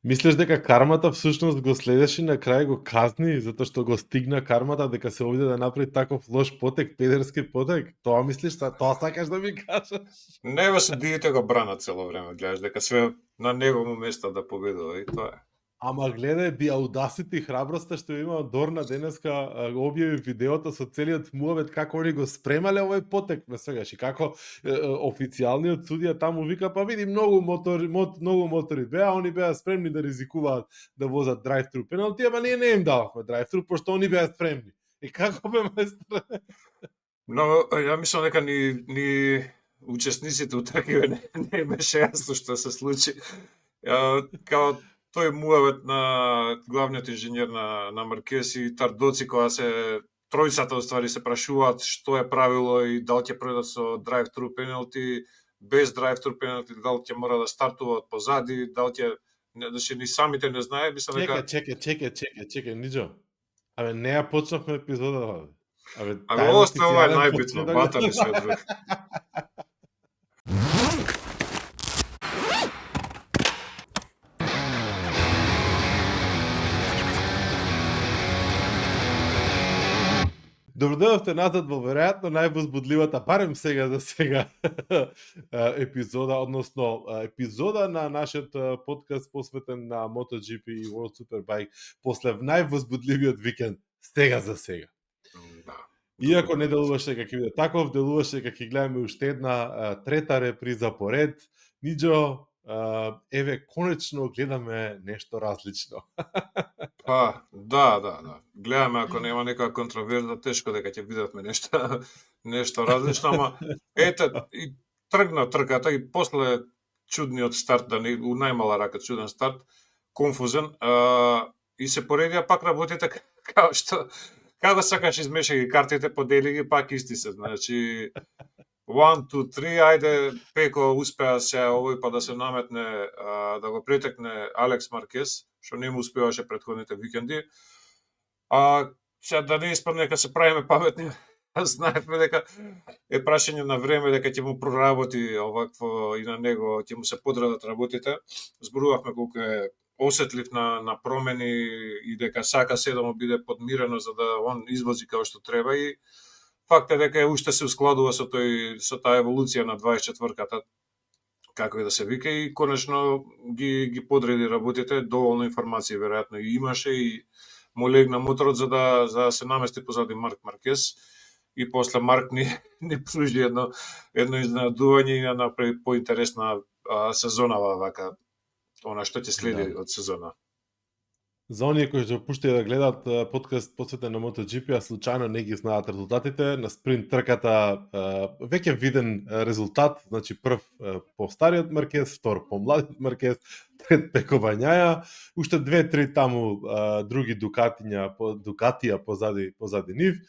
Мислиш дека кармата всушност го следеше и на крај го казни затоа што го стигна кармата дека се обиде да направи таков лош потек, педерски потек? Тоа мислиш, тоа сакаш да ми кажеш? Не, судиите го бранат цело време, гледаш дека све на негово место да победува и тоа е. Ама гледај, the audacity, храброста што има Дорна денеска, објави видеото со целиот муавет како они го спремале овој потек, ме свегаш, и како официјалниот судија таму вика, па види многу мотори беа, они беа спремни да ризикуваат да возат drive-thru пеналти, ама ние не им дававме drive-thru пошто они беа спремни. И како бе мајстре? Но ја мислам дека ни учесниците у тркиве не беше јасно што се случи. Као тој муавет на главниот инженер на Маркес и Тардоци, кога се тројцата оствари се прашуваат што е правило и дали ќе предат со drive-thru пеналти, без drive-thru пеналти, дали ќе мора да стартуваат позади, дали ќе значи ни самите не знае, мислам дека Чекај, Ниџо. Абе, не ја почнавме епизодата. Абе, ова е најбитно, бата ми се друг. Добродојавте назад во веројатно највозбудливата, барем сега за сега, епизода, односно епизода на нашиот подкаст посветен на MotoGP и World Superbike после највозбудливиот викенд, сега за сега. Да. Иако не делуваше дека ќе биде таков, делуваше дека ќе гледаме уште една трета реприза поред. Ниџо, еве, конечно гледаме нешто различно. Па, да. Гледаме ако нема некоја контроверза, тешко дека ќе видиме нешто различно, ама ете и тргна трката и после чудниот старт, да не у најмала рака чуден старт, конфузен, и се поредија пак работите како што како сакаш измеша ги картите, подели ги, пак исти се, значи 1, 2, 3, ајде, Пеко успеа се овој па да се наметне, да го претекне Алекс Маркес, што не му успеваше претходните викенди. Сега да не испадне дека се правиме паметни, знаевме дека е прашање на време дека ќе му проработи овакво и на него ќе му се подредат работите. Зборувавме колку е осетлив на промени и дека сака се да му биде подмирено за да он извози како што треба и факт е дека уште се ускладува со таа еволуција на 24-ката, како и да се вика, и конечно ги подреди работите, доволно информации веројатно и имаше и му легна моторот за да се намести позади Марк Маркес и после Марк ни пружи едно изненадување и направи поинтересна сезона вака, она што ќе следи од сезона. За оние кои што пуштија да гледат подкаст посветен на MotoGP, а случајно не ги знаат резултатите, на спринт трката веќе виден резултат, значи прв по стариот Маркес, втор по младиот Маркес, трет Пеко Бањаја, уште 2-3 таму други Дукатија позади нив.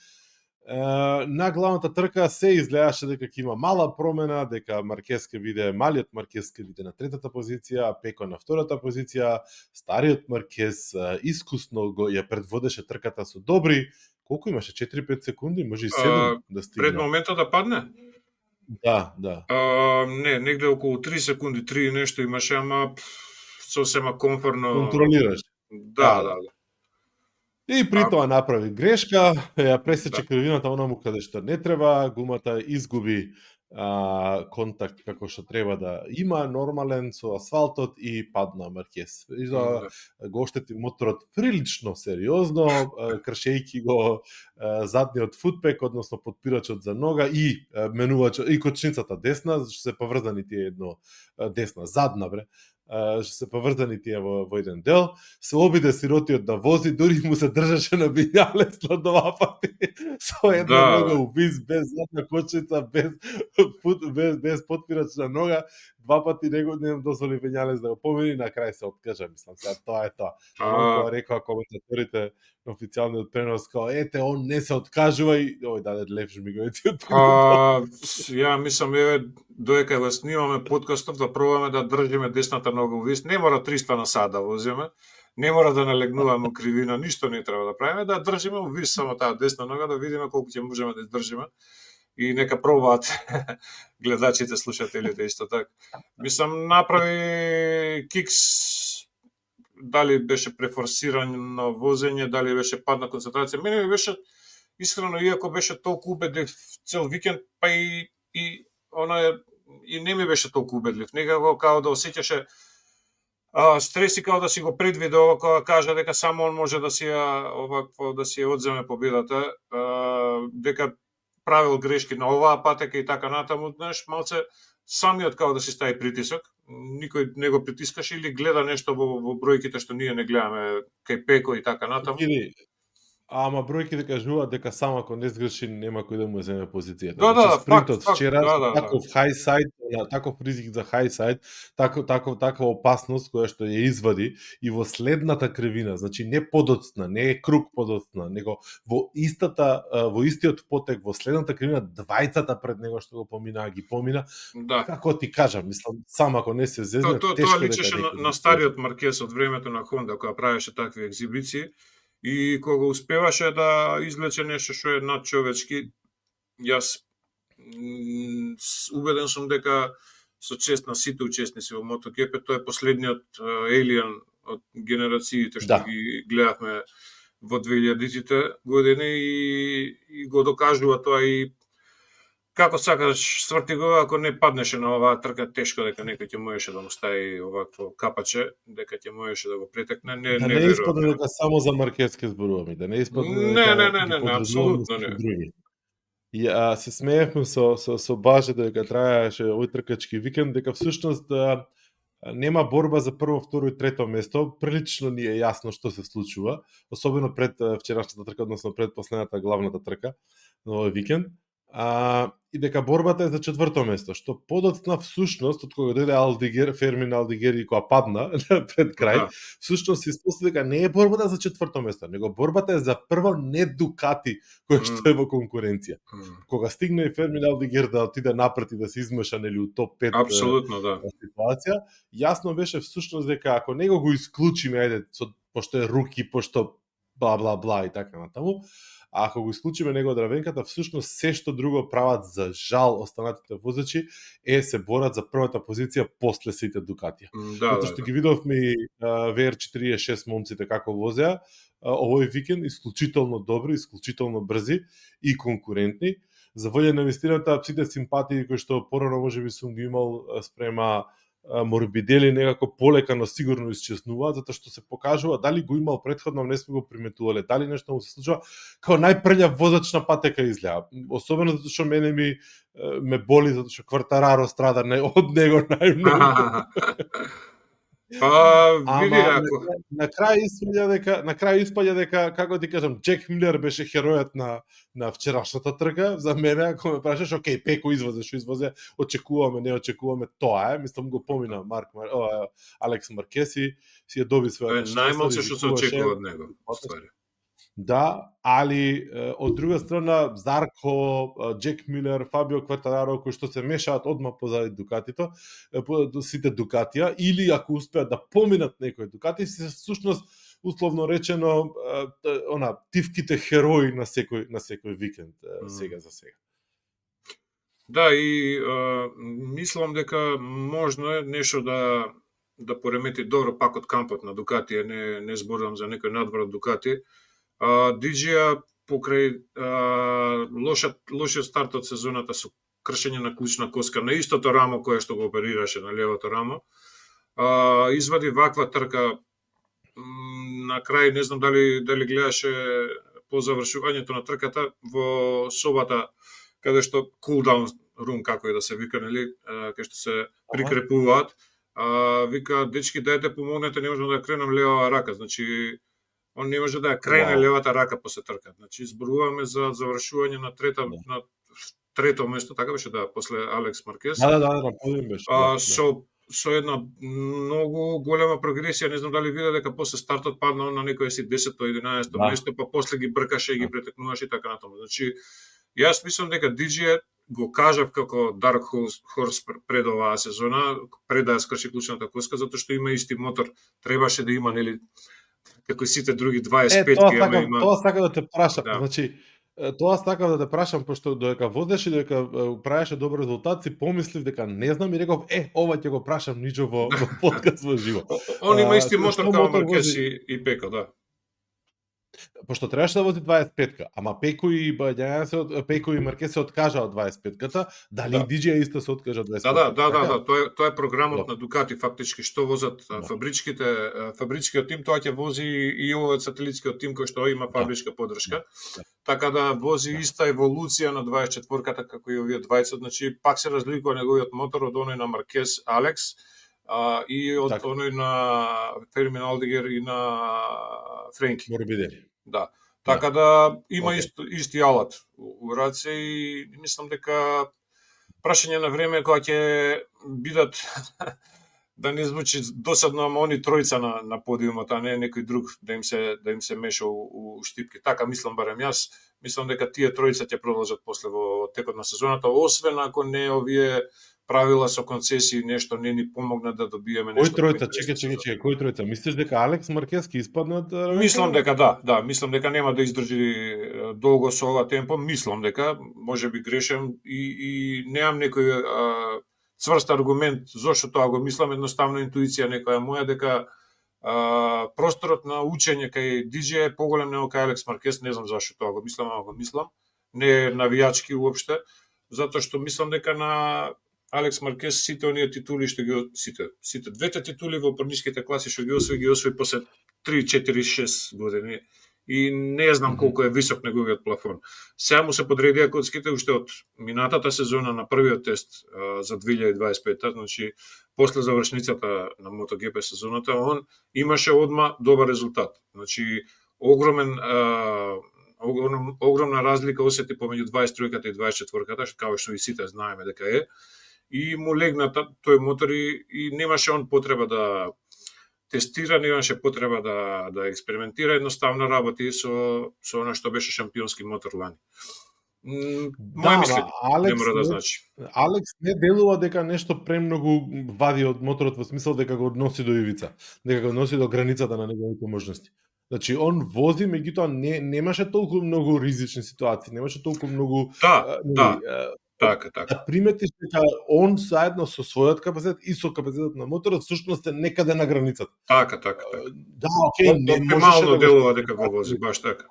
На главната трка се изгледаше дека ќе има мала промена, дека Маркес ќе биде, малиот Маркес ќе биде на третата позиција, а Пеко на втората позиција. Стариот Маркес искусно ја предводеше трката со добри, колку имаше, 4-5 секунди, може и 7 да стигне. Пред моментот да падне? Да. Не, негде околу 3 секунди, 3 и нешто имаше, ама сосема комфорно. Контролираш. Да. И при тоа направи грешка, ја пресече кривината онаму каде што не треба, гумата изгуби контакт како што треба да има, нормален со асфалтот и падна Маркес. И го оштети моторот прилично сериозно, кршејќи го задниот футпек, односно подпирачот за нога и менувачот и кочницата десна, што се поврзани тие едно десна, задна што се поврзани тие во еден дел. Се обиде сиротиот да вози, дури му се држаше на Вињалес на 2 пати со една нога убис, без задна кочница, без подпирачна нога, 2 пати не дозволи Вињалес да го помини, на крај се откажа, мислам, сега тоа е тоа. Кога рекоа коментаторите на официјалниот пренос, као, ете, он не се откажува и ој даде лев жмиговици. Ја мислам, еве, доека го снимаме подкастов, да пробаме да држиме десната нога увис. Не мора 300 на сат да возиме, не мора да налегнуваме у кривина, ништо не треба да правиме, да држиме увис само таа десна нога, да видиме колку ќе можеме да издржиме. И нека пробаат гледачите, слушателите исто така. Мислам, направи кикс дали беше префорсирано возење, дали беше падна концентрација. Мене ми беше искрено, иако беше толку убедлив цел викенд, па и она и не ми беше толку убедлив. Некако као да осеќаше стреси, као да си го предвидел, кога кажа дека само он може да си овакво да си одземе победата, дека правил грешки на оваа патека и така натаму, знаеш, малце самиот као да си стави притисок, никој не го притискаше или гледа нешто во бројките што ние не гледаме кај Пеко и така натаму. Ама бројките кажуваат дека само ако не сгреши нема кој да му земе позицијата. Да, спринтот факт, вчера да. таков хај сайд, таков ризик за хај сайд, таква опасност која што ја извади и во следната кревина, значи не подоцна, не е круг подоцна, него во истиот потек во следната кревина двајцата пред него што го помина, ги помина. Да. Како ти кажам, мислам, само ако не се зезне, тоа личеше на стариот Маркес од времето на Хонда, кога правеше такви екзибиции. И кога успеваше да извлече нешто што е надчовечки, јас убеден сум дека со чест на сите учесници во MotoGP, тоа е последниот елијан од генерациите што ги гледавме во 2000-тите години и го докажува тоа и како сакаш сврти го, ако не паднеше на оваа трка, тешко дека некој ќе можеше да му стави овакво капаче, дека ќе можеше да го претекне, не верувам. Испадне дека само за Маркеске зборуваме, да не испадне дека не, апсолутно не. И се смеевме со Баже дека траеше овој тркачки викенд, дека всушност нема борба за прво, второ и трето место. Прилично ни е јасно што се случува, особено пред вчерашната трка, односно пред последната главната трка на овој викенд. И дека борбата е за четврто место, што подоцна всушност од кога дојде Фермин Алдигери која падна пред крај, всушност се испостави дека не е борбата за четврто место, него борбата е за прво не Дукати кој што е во конкуренција. Кога стигне и Фермин Алдигер да отиде напред и да се измеша нели у топ 5 апсолутно да ситуација, јасно беше всушност дека ако него го исклучиме, ајде, пошто е руки, пошто бла бла бла и така натаму, а ако го исклучиме него од равенката, всушност се што друго прават за жал останатите возачи се борат за првата позиција после сите Дукатија. Затоа што ги видовме и VR46 момците како возеа овој викенд, исклучително добри, исклучително брзи и конкурентни. За волја на вистината, сите симпатии кои што порано можеби сум ги имал спрема Морбидели некако полека, но сигурно исчезнуваат, затоа што се покажува дали го имал претходно, не сме го приметувале, дали нешто му се случува, као најпрљав возач на патека изгледа. Особено затоа што мене ме боли, затоа што Квартараро страда од него најмногу. Види ако на крај испаѓа дека како ти кажам, Джек Милер беше херојот на вчерашната трка. За мене, ако ме прашаш, окей, Пеко извозе, очекуваме, не очекуваме, тоа е, мислам го помина Алекс Маркеси, си ја доби својата најмалку што се очекува од него, ствари. Да, али од друга страна Зарко, Джек Милер, Фабио Квартараро кои што се мешаат одма позади Дукатито, сите Дукатија, или ако успеат да поминат некој Дукати, се всушност условно речено тивките херои на секој викенд сега за сега. Да, и мислам дека можно е нешто да поремети добро пак од кампот на Дукати, не зборувам за некој надвор од Дукати. Диџија покрај лошиот старт од сезоната со кршење на клучна коска на истото рамо кое што го оперираше на левото рамо, извади ваква трка на крај, не знам дали гледаше по завршувањето на трката во собата каде што cooldown room, како и да се вика, нели, кај што се прикрепуваат, вика, дечки, дајте помогнете, не можам да кренам левава рака, значи он не може да ја крене левата рака после трка. Значи зборуваме за завршување на трето место, така беше после Алекс Маркес. Да, подим беше. Со една многу голема прогресија, не знам дали виде дека после стартот падна на некој си 10-то, 11-то место, па после ги бркаше и ги претекнуваше и така натаму. Значи, јас мислам дека Диџија го кажав како Dark Horse пред оваа сезона, пред да ја скрши клучната коска, затоа што има исти мотор, требаше да има, нели, како и сите други 25 има. Тоа сака да те прашам. Да. Значи, Тоа сакав да те прашам, пошто додека возеше, додека правеше добар резултат, си помислив дека не знам и реков, ова ќе го прашам Ничо во подкаст во живо. Он има исти мотор Што као мотор Маркес вози? и Пеко, да. Пошто требаше да вози 25-ка, ама Пеко и Пеко и Маркес се откажа од 25-ката, дали и Да. DJ исто се откажа од 25-ката? Да. Тоа е програмот Добро. на Дукати фактички што возат Да. фабричкиот тим, тоа ќе вози и овој сателитскиот тим кој што има фабричка поддршка. Да. Така да вози Да. иста еволуција на 24-ката како и овие двајца, значи пак се разликува неговиот мотор од оној на Маркес Алекс и од Така. оној на Фермин Алдигер и на Френки. Морбидели. Да. Така да има Окей. исти алат у раце и мислам дека прашање на време кога ќе бидат да не звучи досадно, ама они тројца на подиумот, а не некој друг да им се меша у штипки. Така мислам барем јас. Мислам дека тие тројца ќе продолжат после во текот на сезоната, освен ако не овие правила со концесии нешто не ни помогнат да добиеме Кој нешто. тројца? Чекај, кој тројца? Мислиш дека Алекс Маркес ќе испадне од Мислам дека да, мислам дека нема да издржи долго со ова темпо, мислам дека можеби грешам и немам некој цврст аргумент зошто тоа го мислам, едноставно интуиција некоја моја дека просторот на учење кај DJ е поголем него кај Алекс Маркес, не знам зашто тоа го мислам, ама го мислам. Не е навијачки уопште, затоа што мислам дека на Алекс Маркес сите оние титули што ги сите двете титули во пониските класи што ги освои после 3, 4, 6 години и не знам колку е висок неговиот плафон. Сега му се подредија коцките уште од минатата сезона на првиот тест за 2025, значи после завршницата на MotoGP сезоната, он имаше одма добар резултат. Значи огромна разлика осети помеѓу 23-ката и 24-ката, како што и сите знаеме дека е. И му легна тој мотор и немаше он потреба да тестира, немаше потреба да експериментира, едноставно работи со она што беше шампионски мотор лани. Моја мисли, не мора да значи. Алекс не делува дека нешто премногу вади од моторот во смисла дека го носи до ивица, дека го носи до границата на неговите можности. Значи он вози, меѓутоа немаше толку многу ризични ситуации, немаше толку многу Така. Да приметиш дека он заедно со својот капацитет и со капацитетот на моторот всушност е некаде на границата. Така. Да, окей, не можеше да делува дека го вози, баш така.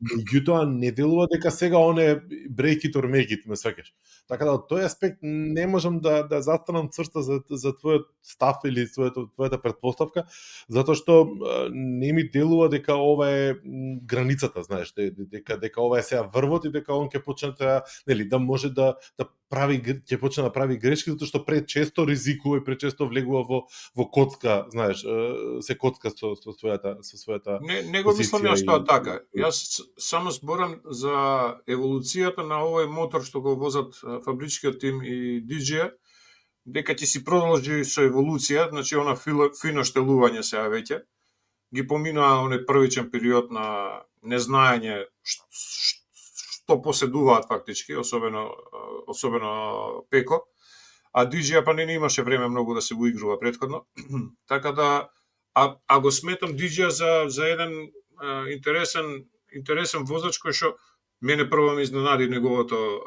Меѓутоа не делува дека сега он е break it or make it, ме сваќаш. Така да од тој аспект не можам да застанам црста за твојот став или твојата претпоставка, затоа што не ми делува дека ова е границата, знаеш, дека ова е сега врвот и дека он ќе почне да може да прави, ќе почне да прави грешки, затоа што пречесто ризикува и пречесто влегува во коцка, знаеш, се коцка со својата Не го мислам јас тоа така. Јас само зборам за еволуцијата на овој мотор што го возат фабричкиот тим и DJ, дека ќе си продолжи со еволуција, значи она фино штелување сега веќе, ги поминаа оној првичен период на незнаење што поседуваат фактички, особено Пеко, а DJ па не имаше време многу да се уигрува претходно. Така да го сметам DJ за еден интересен возач кој што мене прво ме изненади неговото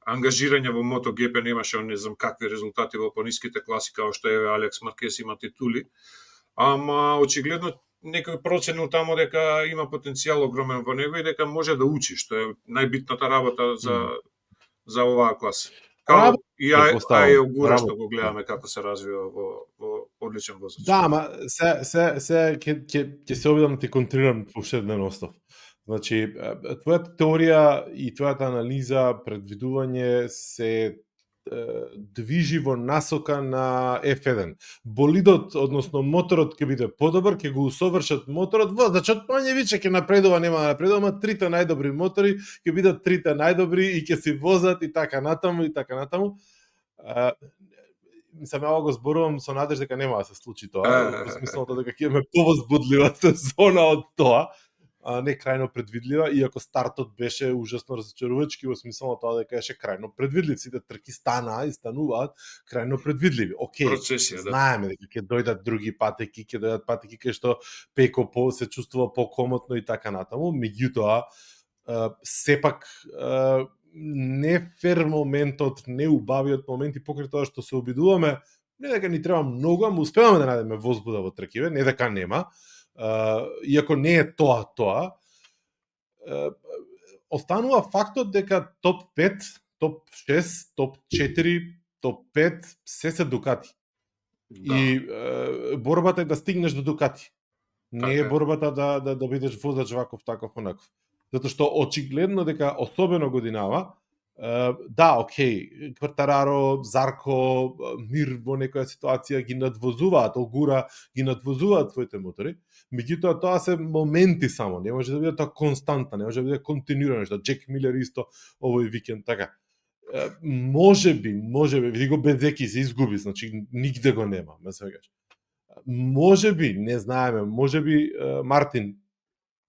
ангажирање во MotoGP, немаше он не знам какви резултати во пониските класи као што е Алекс Маркес има титули, ама очигледно некој проценил тамо дека има потенцијал огромен во него и дека може да учи, што е најбитната работа за оваа класа. Као и Огура што го гледаме како се развива во одличен возач. Да, ама се ќе се обидам да ти контрирам уште еден остав. Значи, твојата теорија и твојата анализа, предвидување се движи во насока на F1. Болидот, односно моторот ќе биде подобар, ќе го усовршат моторот, возачот мањевиче ќе напредува, нема да напредува, ама трите најдобри мотори ќе бидат трите најдобри и ќе си возат и така натаму и така натаму. Мислам, ја го зборувам со надеж дека нема да се случи тоа, во смислото дека ќе имаме повозбудлива сезона од тоа, не крајно предвидлива, иако стартот беше ужасно разочарувачки во смислото тоа дека беше крајно предвидлив, сите трки стануваат крајно предвидливи. Океј, знаеме дека ќе дојдат други патеки, кај што Пеко се чувствува покомотно и така натаму, меѓутоа сепак не фер моментот, не убавиот моменти покрај тоа што се обидуваме, не дека ни треба многу, ама успеваме да најдеме возбуда во тркиве, не дека нема. Иако не е тоа, останува фактот дека топ 5, топ 6, топ 4, топ 5 се Дукати. Да. И борбата е да стигнеш до Дукати. Не е Така е. борбата да бидеш возач ваков, таков, онаков. Затоа што очигледно дека особено годинава, да, окей, Квартараро, Зарко, Мир во некоја ситуација ги надвозуваат, Огура ги надвозуваат своите мотори, меѓутоа тоа се моменти само, не може да биде тоа константна, не може да биде континуирано, што Джек Милер исто овој викенд, така. Може би, види го Безеки се изгуби, значи нигде го нема, ме свегаш. Може би, не знаеме, може би Мартин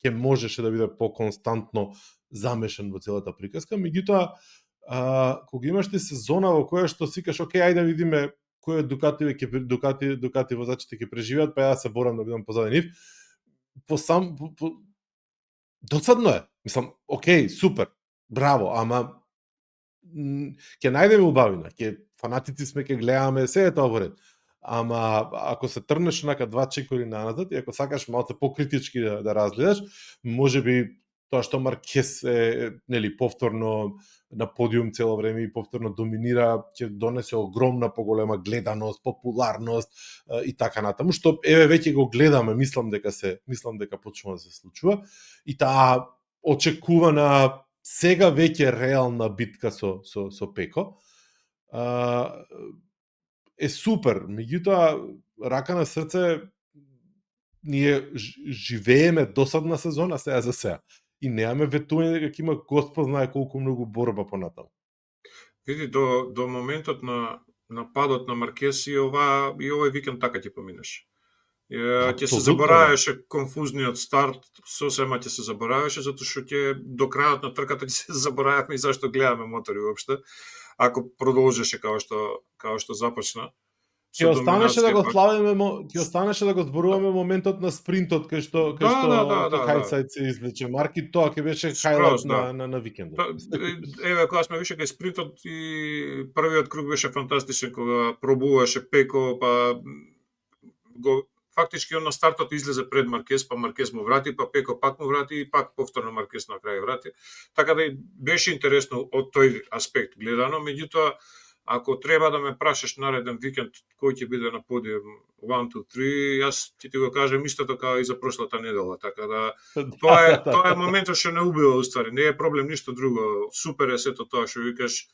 ќе можеше да биде по-константно замешан во целата приказка, меѓутоа кога имаш ти сезона во која што сикаш, окей, ајде да видиме кој Дукати возачите ќе преживеат, па јас се борам да бидам позади нив. Досадно е. Мислам, окей, супер, браво, ама ќе најдеме убавина, фанатици сме, ќе гледаме, се е тоа во ред. Ама ако се трнеш онака 2 чекори назад и ако сакаш малку покритички да разгледаш, можеби тоа што Маркес е, нели, повторно на подиум цело време и повторно доминира, ќе донесе огромна поголема гледаност, популарност и така натаму, што еве веќе го гледаме, мислам дека почнува да се случува и таа очекувана сега веќе реална битка со Пеко е супер, меѓутоа рака на срце ние живееме досадна сезона сега за сега и немаме ветување дека ќе има Господ знае колку многу борба понатаму. Види, до моментот на падот на Маркес и овој викенд така ќе поминеше. Ќе се забораваше конфузниот старт, сосема ќе се забораваше, затоа што ќе до крајот на трката ќе се забораваме и зашто гледаме мотори уопште, ако продолжеше као што започна. Ќе останеше да го славиме, ќе останеше да го зборуваме моментот на спринтот кај што Хајсајд се извлече марки, тоа ќе беше хајлайт на викендот. Еве кога сме више кај спринтот и првиот круг беше фантастичен кога пробуваше Пеко, па фактички он на стартот излезе пред Маркес, па Маркес му врати, па Пеко пак му врати и пак повторно Маркес на крај врати. Така да беше интересно од тој аспект гледано, меѓутоа ако треба да ме прашаш нареден викенд кој ќе биде на подиум 1, 2, 3, јас ќе ти го кажам истото како и за прошлата недела, така да тоа е моментот што не убива уствари, не е проблем ништо друго. Супер е сето тоа што викаш,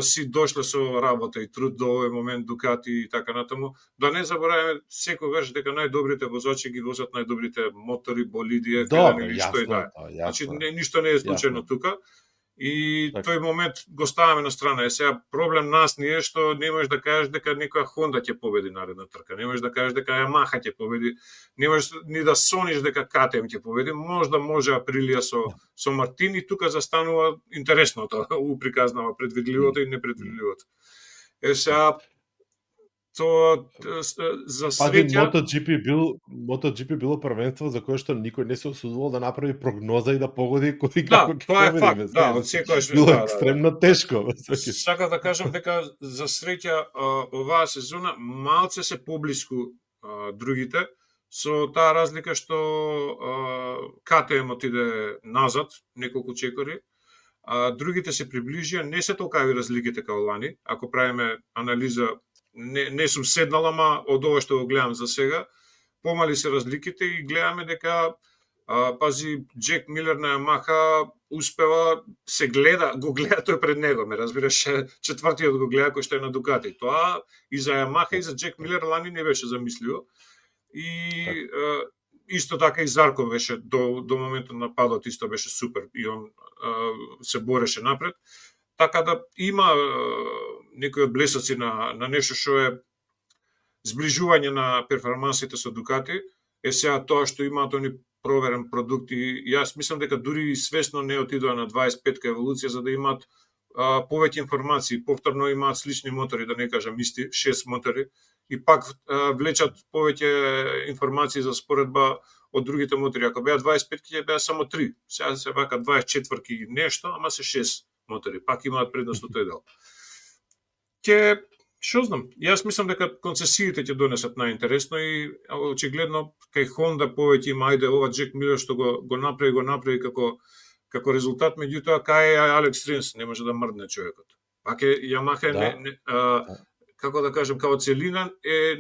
си дошле со работа и труд до овој момент Дукати и така натаму. Да не забораваме секогаш дека најдобрите возачи ги возат најдобрите мотори, болиди, или што и да е. Значи ништо не е случајно тука. И тој момент го ставаме на страна. Сега проблем нас не е што не можеш да кажеш дека некоја Honda ќе победи наредна трка, не можеш да кажеш дека Yamaha ќе победи, не можеш ни да сониш дека KTM ќе победи. Можда може Априлија со Мартин и тука застанува интересното, уприказнава предвидливото и непредвидливото. Сега тоа за среќа MotoGP било првенство за кое што никој не се осудувал да направи прогноза и да погоди кој како ќе победи. Тоа е факт, секогаш било екстремно тешко. Сакам да кажам дека за среќа оваа сезона малце се поблиску другите, со таа разлика што KTM отиде назад неколку чекори, другите се приближија, не се толкави разликите као лани, ако правиме анализа. Не сум седнал, ама од ова што го гледам за сега, помали се разликите и гледаме дека пази Джек Милер на Yamaha успева, го гледа тој пред него, ме разбираш, четвртиот го гледа кој што е на Дукати. Тоа и за Yamaha и за Джек Милер лани не беше замисливо. И исто така и Зарко беше до моментот на падот исто беше супер и он се бореше напред. Така да има некои од блесоци на нешто што е зближување на перформансите со Дукати, е сега тоа што имаат они проверен продукт и јас мислам дека дури и свесно не отидоа на 25-ка еволуција за да имаат повеќе информации, повторно имаат слични мотори, да не кажам исти, 6 мотори и пак влечат повеќе информации за споредба од другите мотори. Ако беа 25 ќе беа само 3. Сега се вака 24 нешто, ама се 6 мотори. Пак имаат предност од тој дел. Што знам, јас мислам дека концесиите ќе донесат најинтересно и очигледно кај Honda повеќе има ајде ова Джек Милер што го направи како резултат, меѓутоа кај Алекс Ринс не може да мрдне човекот. Пак е Yamaha како да кажем, као целина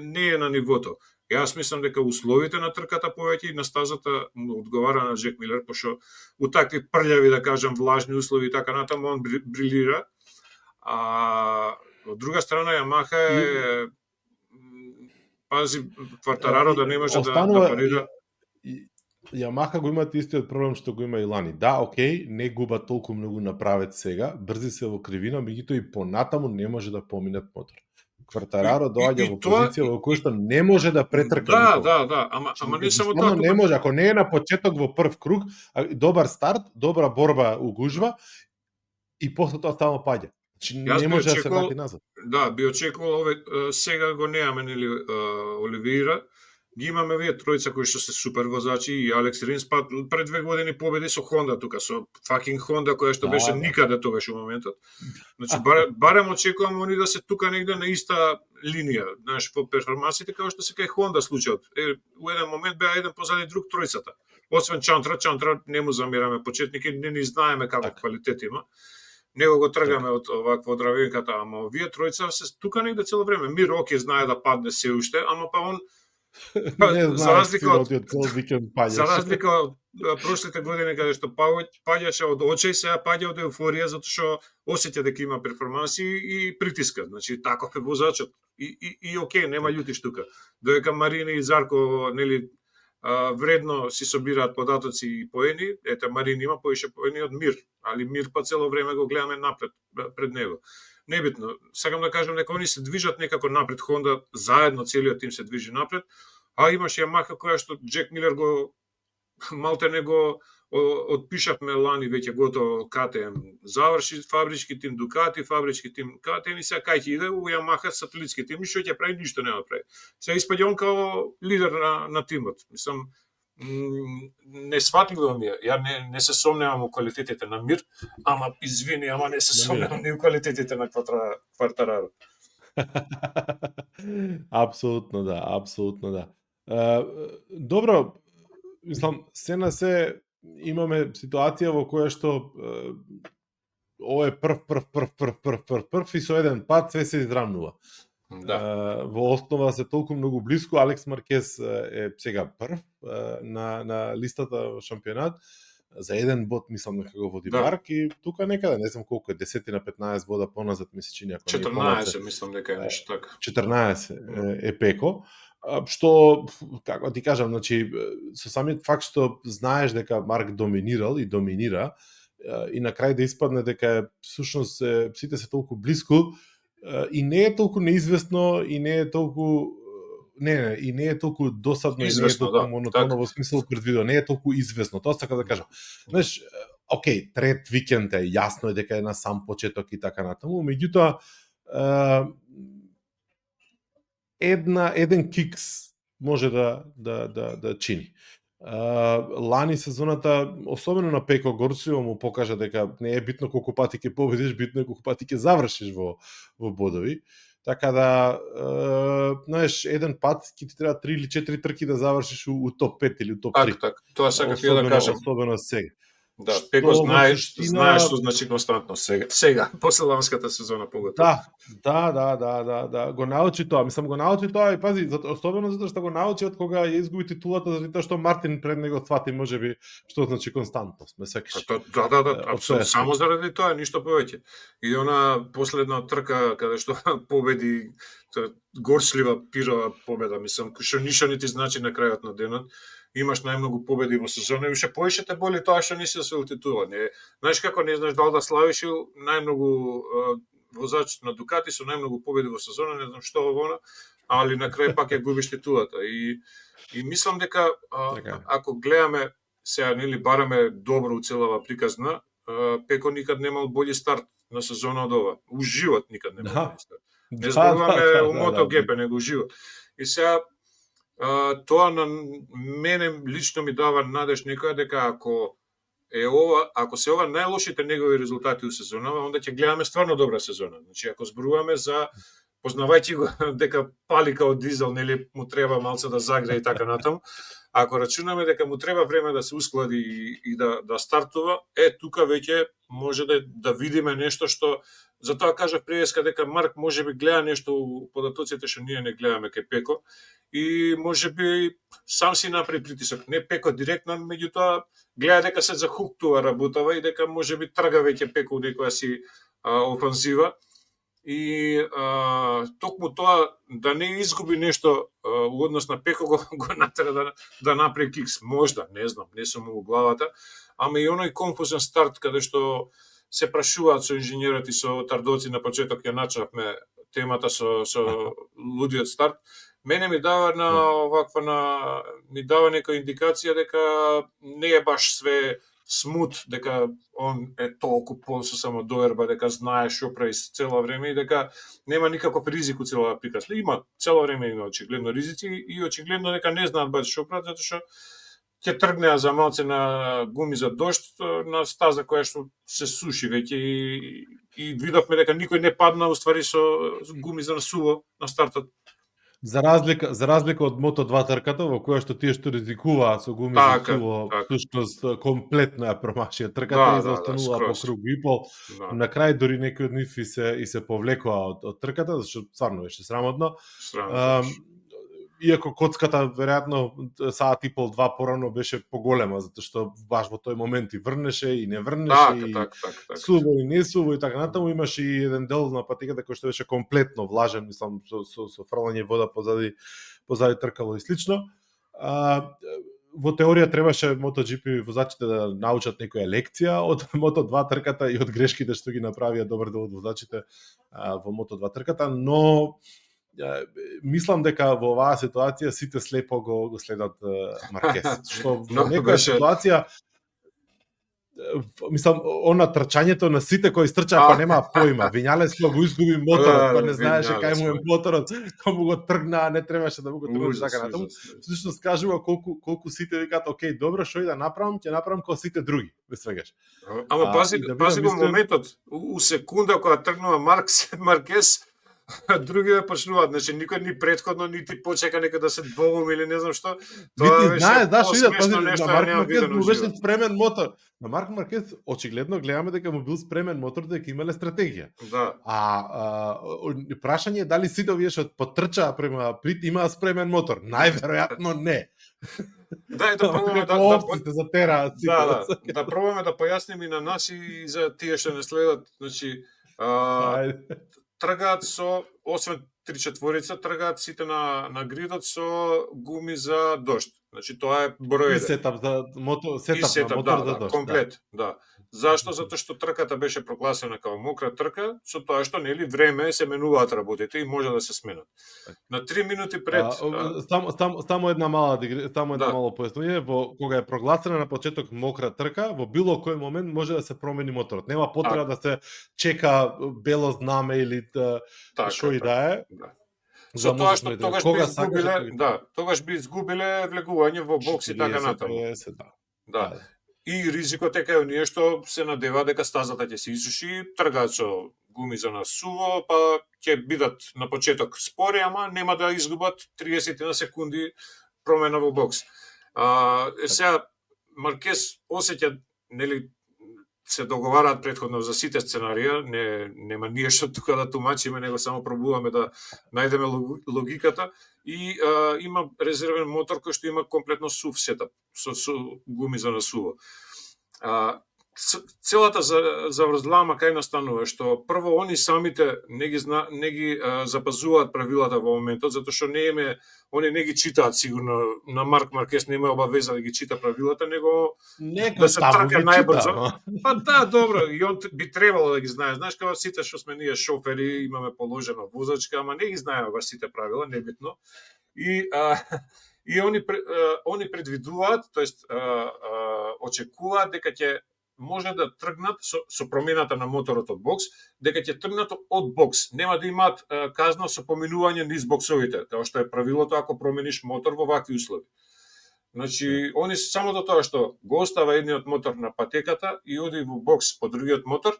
не е на нивото. Јас мислам дека условите на трката повеќе и на стазата му одговара на Джек Милер, пошто у такви прљави, да кажем, влажни услови и така натаму он брилира. Од друга страна Yamaha е пази Квартараро да не може да парира. Yamaha го имат истиот проблем што го има и лани. Да, окей, не губат толку многу направет сега, брзи се во кривина, меѓутоа и понатаму не може да поминат мотор. Квартараро доаѓа во позиција во која што не може да претрка. Да, ама не само тоа. Не може, ако не е на почеток во прв круг, добар старт, добра борба у гужва и после тоа само паѓа. Не може да се врати назад. Да, би очекувал сега го неаме нели Оливеира. Ги имаме вие тројца кои што се супер возачи и Алекс Ринс пред 2 години победи со Honda тука, со fucking Honda која што беше никаде тогаш во моментот. Значи барем очекувам они да се тука негде на иста линија, знаеш, по перформансите како што се кај Honda случајот. У еден момент беа еден позади друг тројцата. Освен Чантра не му замираме почетник и не ни знаеме каков квалитет има. Него го тргаме од оваква одравенката, ама овие тројца се тука негде цело време. Мир Оке знае да падне се уште, ама па он за разлика од прошлите години каде што паѓаше од очеј, сега паѓа од еуфорија затоа што осеќа дека има перформанси и притиска. Значи таков е возачот. И окей, нема љутиш тука. Додека Марини и Зарко нели вредно си собираат податоци и поени, Марини има поише поени од Мир, али Мир па цело време го гледаме напред пред него. Небитно, сакам да кажам дека они се движат некако напред, Honda заедно целиот тим се движи напред, а имаше Yamaha која што Джек Милер го малтене го отпишавме лани веќе готово КТМ. Заврши фабрички тим Дукати, фабрички тим КТМ и сега кај ќе иде у Yamaha сателитски тим, ништо ќе прави, ништо нема прави. Сега испаѓа он као лидер на тимот. Мислам, несватливо ми е. Ја не се сомневам у квалитетите на Мир, ама извини, ама не се сомневам ни у квалитетите на Квартараро. Апсолутно да. Добро, мислам, се на се имаме ситуација во која што ово е прв и со еден пат све се израмнува. Да. Во основа се толку многу близко. Алекс Маркез е сега прв на листата во шампионат. За еден бод мислам дека го води Марк и тука некаде, не знам колку е, 10 на 15 бода поназад ми се чини, ако 14 мислам дека е нешто така. 14 е Пеко. Што, како ти кажам, значи, со самиот факт што знаеш дека Марк доминирал и доминира, и на крај да испадне дека всушност сите се толку близко, и не е толку неизвестно, и не е толку и не е толку досадно, известно, и не е толку монотонно во смисол предвидено, не е толку известно. Тоа сакам да кажам. Знаеш, окей, трет викенд е, јасно е дека е на сам почеток и така натаму, меѓутоа еден кикс може да чини. Лани сезоната, особено на Пеко горчливо му покажа дека не е битно колку пати ќе победиш, битно е колку пати ќе завршиш во бодови. Така да, знаеш, еден пат ќе ти треба 3 или 4 трки да завршиш у топ 5 или у топ 3. Така. Тоа сакав ја да кажам. Особено сега. Да, Пеко знаеш што значи константно сега, после ланската сезона поготово. Да, го научи тоа. Мислам, го научи тоа и пази, особено затоа што го научи од кога ја изгуби титулата, затоа што Мартин пред него свати можеби што значи константност, ме секаш. Да, апсолутно, само заради тоа, ништо повеќе. И она последна трка каде што победи, горчлива пирова победа, мислам, што ништо не ти значи на крајот на денот. Имаш најмногу победи во сезона и уште повеќе те боли тоа што не си освоил титула. Не, знаеш како не знаеш дали да славиш најмногу возач на Дукати со најмногу победи во сезона, не знам што во, али на крај пак ја губиш титулата. И мислам дека ако гледаме сега нели бараме добро уцелава приказна, Пеко никад немал бољи старт на сезона од ова. У живот никад немал бољи старт. Не зборуваме у MotoGP, да. него живо. И сега тоа на мене лично ми дава надеж некоја дека ако се ова најлошите негови резултати у сезонава, онда ќе гледаме стварно добра сезона. Значи ако зборуваме за познавајќи го дека пали као дизел, нели му треба малце да загрее и така натаму, ако рачунаме дека му треба време да сеусклади и да стартува, тука веќе може да видиме нешто што затоа кажав преска дека Марк можеби гледа нешто у податоците што ние не гледаме кај Пеко и можеби сам си направи притисок, не Пеко директно, меѓутоа гледа дека се захуктува работава и дека можеби трга веќе Пеко некоја си офанзива. И токму тоа да не изгуби нешто у однос на Пеко го натера да направи кикс, можда, не знам, не сум у главата, ама и оној конфузен старт каде што се прашуваат со инженерот и со тардоци на почеток ја начавме темата со лудиот старт, мене ми дава ми дава некоја индикација дека не е баш све смут, дека он е толку со самодоверба, дека знае што прави цело време и дека нема никаков ризик у целата приказна. Има цело време има очигледно ризици и очигледно дека не знаат баш што прават, затоа што ќе тргнеа за малце на гуми за дожд на стаза која што се суши веќе и видовме дека никој не падна уствари со гуми за насуво на стартот. За разлика од Мото2 трката во која што тие што ризикуваа со гуми за суво, всушност комплетно ја промашија трката и заостануваа по круг и пол. На крај дури некои од нив и се повлекоа од трката, зашто стварно беше срамотно. Иако коцката веројатно саат и пол, два порано беше поголема, затоа што баш во тој момент и врнеше и не врнеше, и суво и не суво и така натаму, имаше и еден дел на патеката кој што беше комплетно влажен, мислам, со фрлање вода позади тркало и слично. Во теорија требаше MotoGP возачите да научат некоја лекција од Moto2 трката и од грешките што ги направија добар дел од возачите во Moto2 трката, но мислам дека во оваа ситуација сите слепо го следат Маркес, што во некоја ситуација мислам, она трчањето на сите кои стрчаа па нема појма. Вињалес го изгуби моторот, па не знаеше кај му е моторот, кога му го тргнаа, не требаше да му го тргнеш така натаму. Всушност кажува колку сите викаат, окей, добро, што и да направам, ќе направам како сите други, ме свегаш. Ама пази го моментот, у секунда кога тргнува Маркес, другите почнуваат, значи никој ни претходно нити почека нека да се двоуми или не знам што. Тоа беше посмешно нешто, на Марк Маркес му беше спремен мотор. На Марк Маркес очигледно гледаме дека му бил спремен мотор, дека имале стратегија. Да. Прашање е дали сите овие што потрчаа према Прит имаа спремен мотор. Најверојатно не. Да, да пробаме да пробаме да појасним и на нас и за тие што не следат, значи тргаат со, освен 3/4, тргаат сите на гридот со гуми за дожд. Значи тоа е број 1. И сетап за мотор, на мотор за дожд. Комплет, да. Зашто? Затоа што трката беше прогласена како мокра трка, со тоа што нели време се менуваат работите и може да се сменат. На 3 минути пред само една мало појаснување, кога е прогласена на почеток мокра трка, во било кој момент може да се промени моторот. Нема потреба да се чека бело знаме или што и да е. Со тоа што тогаш би изгубиле влегување во бокс и така натаму. Да. И ризикот е кај оние што се надева дека стазата ќе се исуши, тргаат со гуми за насуво, па ќе бидат на почеток спори, ама нема да изгубат 30 на секунди промена во бокс. Сега Маркес осеќа, нели, се договараат претходно за сите сценарија, нема ние што тука да тумачиме, него само пробуваме да најдеме логиката и има резервен мотор кој што има комплетно сув сетап со гуми за насуво. Целата заврзлама кај настанува што прво они самите не ги запазуваат правилата во моментот, затоа што они не ги читаат сигурно, на Марк Маркес нема обавеза да ги чита правилата, него да се трка најбрзо. Па да, добро, и он би требало да ги знае. Знаеш, како сите што сме ние шофери, имаме положена возачка, ама не ги знаеме баш сите правила, небитно. И они предвидуваат, тоест очекуваат дека ќе може да тргнат со промената на моторот од бокс, дека ќе тргнат од бокс. Нема да имаат казна со поминување низ боксовите, како што е правилото ако промениш мотор во вакви услови. Значи, они само до тоа што го остава едниот мотор на патеката и оди во бокс по другиот мотор,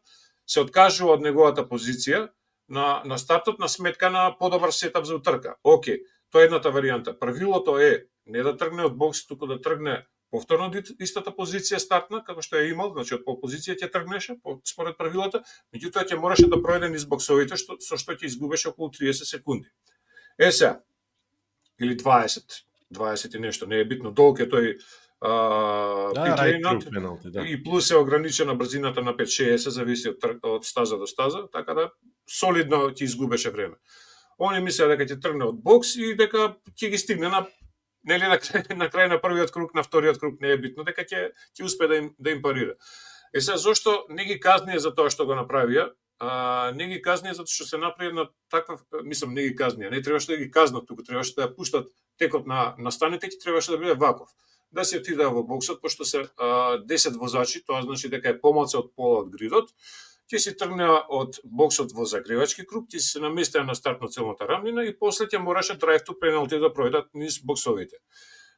се откажува од неговата позиција на стартот на сметка на подобар сетап за утрка. Океј, тоа е едната варијанта. Правилото е не да тргне од бокс, туку да тргне повторно истата позиција стартна, како што ја имал, значи од пол позиција ќе тргнеше, според правилата, меѓутоа ќе мораше да пројде низ боксовите, со што ќе изгубеше околу 30 секунди. Сега, или 20 и нешто, не е битно, долг е тој питлейнот, и плюс е ограничена брзината на 5-60, зависи од стаза до стаза, така да солидно ќе изгубеше време. Они мислеа дека ќе тргне од бокс и дека ќе ги стигне на крај на првиот круг, на вториот круг, не е битно, дека ќе успее да им парира. Сега, зошто не ги казнија за тоа што го направија? Не ги казнија затоа што се направи на таква, мислам, не ги казнија, не требаше да ги казнат, туку требаше да ја пуштат текот на станите, ќе требаше да биде ваков. Да се отидаа во боксот, пошто се 10 возачи, тоа значи дека е помалку од пола од гридот, ќе се тргнеа од боксот во загревачки круг, ќе се наместеа на стартно целната рамнина и после ќе мораше drive to penalty да пројдат низ боксовите.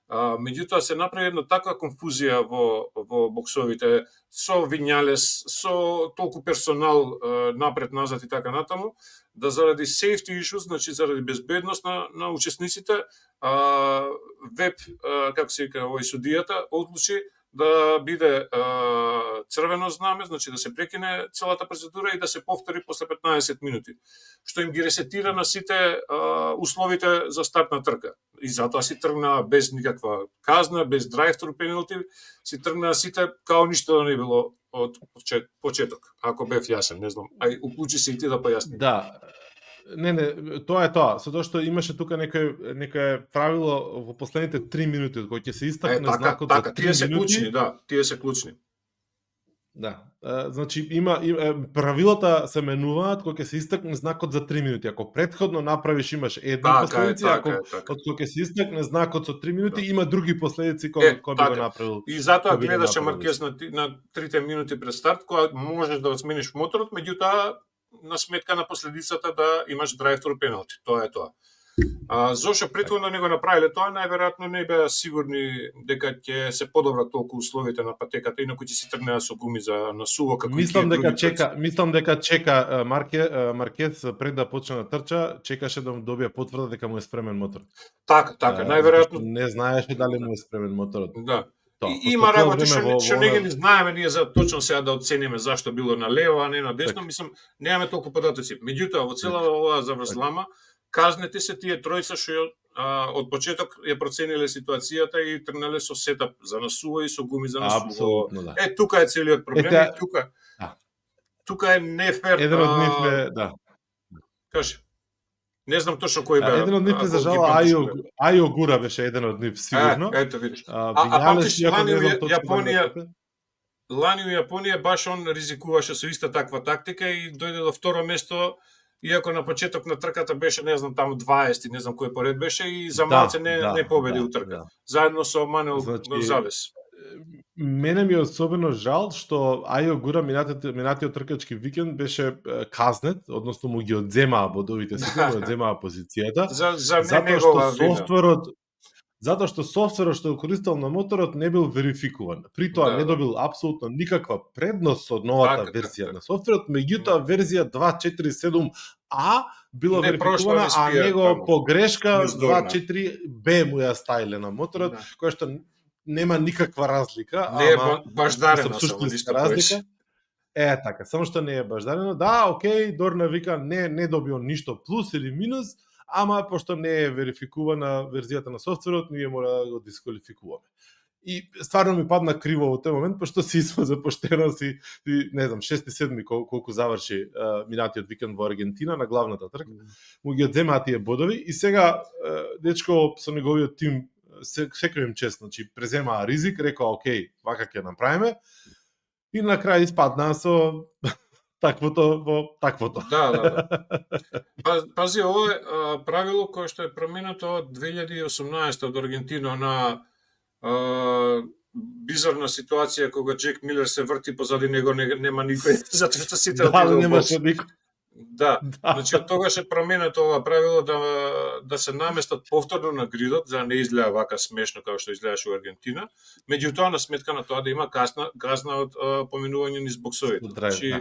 Меѓутоа се направи една таква конфузија во боксовите, со вињалес, со толку персонал напред-назад и така натаму, да заради safety issues, значи заради безбедност на учесниците, веб, како се вика, овој судијата, одлучи да биде црвено знаме, значи да се прекине целата процедура и да се повтори после 15 минути, што им ги ресетира на сите условите за старт на трка. И затоа си тргна без никаква казна, без drive-thru penalty, си тргна сите као ништо да не било од почеток, ако бев јасен, не знам. Ај, уклучи се и ти да појасни. Да. Не, тоа е тоа. Со тоа што имаше тука некое правило во последните 3 минути од кои ќе се истакне знакот за 3 минути. Тие се клучни, да, тие се клучни. Да. Значи има правилата се менуваат кога ќе се истакне знакот за 3 минути. Ако претходно направиш имаш една последица, ако од кога ќе се истакне знакот со 3 минути има други последици кои би го направил. И затоа гледаше Маркез на 3 минути пред старт, кога можеш да смениш моторот, меѓутоа на сметка на последицата да имаш drive-thru penalty. Тоа е тоа. Зошто претходно не го направиле тоа, најверојатно не беа сигурни дека ќе се подобрат толку условите на патеката, инаку ќе се тргнеа со гуми за насуво како мислам дека чека Маркез пред да почне да трча, чекаше да му добие потврда дека му е спремен мотор. Така, најверојатно не знаеше дали му е спремен моторот. Да. И има работи што не ги знаеме ние за точно сега да оцениме зашто било на лево, а не на десно, мислам, немаме толку податоци. Меѓутоа, во целава оваа заврзлама, казнете се тие тројца што од почеток ја процениле ситуацијата и тргнале со сетап за насуво и со гуми за насуво. Апсолутно, да. Тука е целиот проблем, тука е нефер. Еден од нив е, да. Кажи. Не знам точно кој бе. Еден од нив за жал Ајо Гура беше еден од нив сигурно. Ето видиш. Памтиш лани у Јапонија баш он ризикуваше со иста таква тактика и дојде до второ место, иако на почеток на трката беше, не знам, таму 20, не знам кој поред беше и за малце не победи у трка. Заедно со Мануел Гонзалес. Мене ми е особено жал што Ајо Гура минатиот тркачки викенд беше казнет, односно му ги одземаа бодовите, сите му одземаа позицијата. Затоа што софтверот што го користел на моторот не бил верификуван. При тоа не добил апсолутно никаква предност од новата верзија на софтверот, меѓутоа верзија 2.4.7a била верификувана, а него по грешка 2.4b му ја стаиле на моторот, која што нема никаква разлика, не е баждарена само разлика. Така, само што не е баждарено. Да, окей, Дорна вика не добил ништо плюс или минус, ама пошто не е верификувана верзијата на софтверот, ние мора да го дисквалификуваме. И стварно ми падна криво во тој момент, пошто си изфаза поштено си, не знам, 6-7 колку заврши минатиот викенд во Аргентина на главната трка, му ги одземаа тие бодови и сега дечко со неговиот тим секој им чест, значи преземаа ризик, рекоа окей, вака ќе направиме и на крај испаднаа со таквото во таквото. Да. Пази, ово е правило кое што е променето од 2018 од Аргентина на бизарна ситуација кога Джек Милер се врти позади него, нема никој, затоа што сите Да, отидоа во немаше бокс. никој. Да, значи од тогаш е променето ова правило да се наместат повторно на гридот, за да не изгледа вака смешно како што изгледаше во Аргентина. Меѓутоа на сметка на тоа да има казна од поминување низ боксовите. Значи,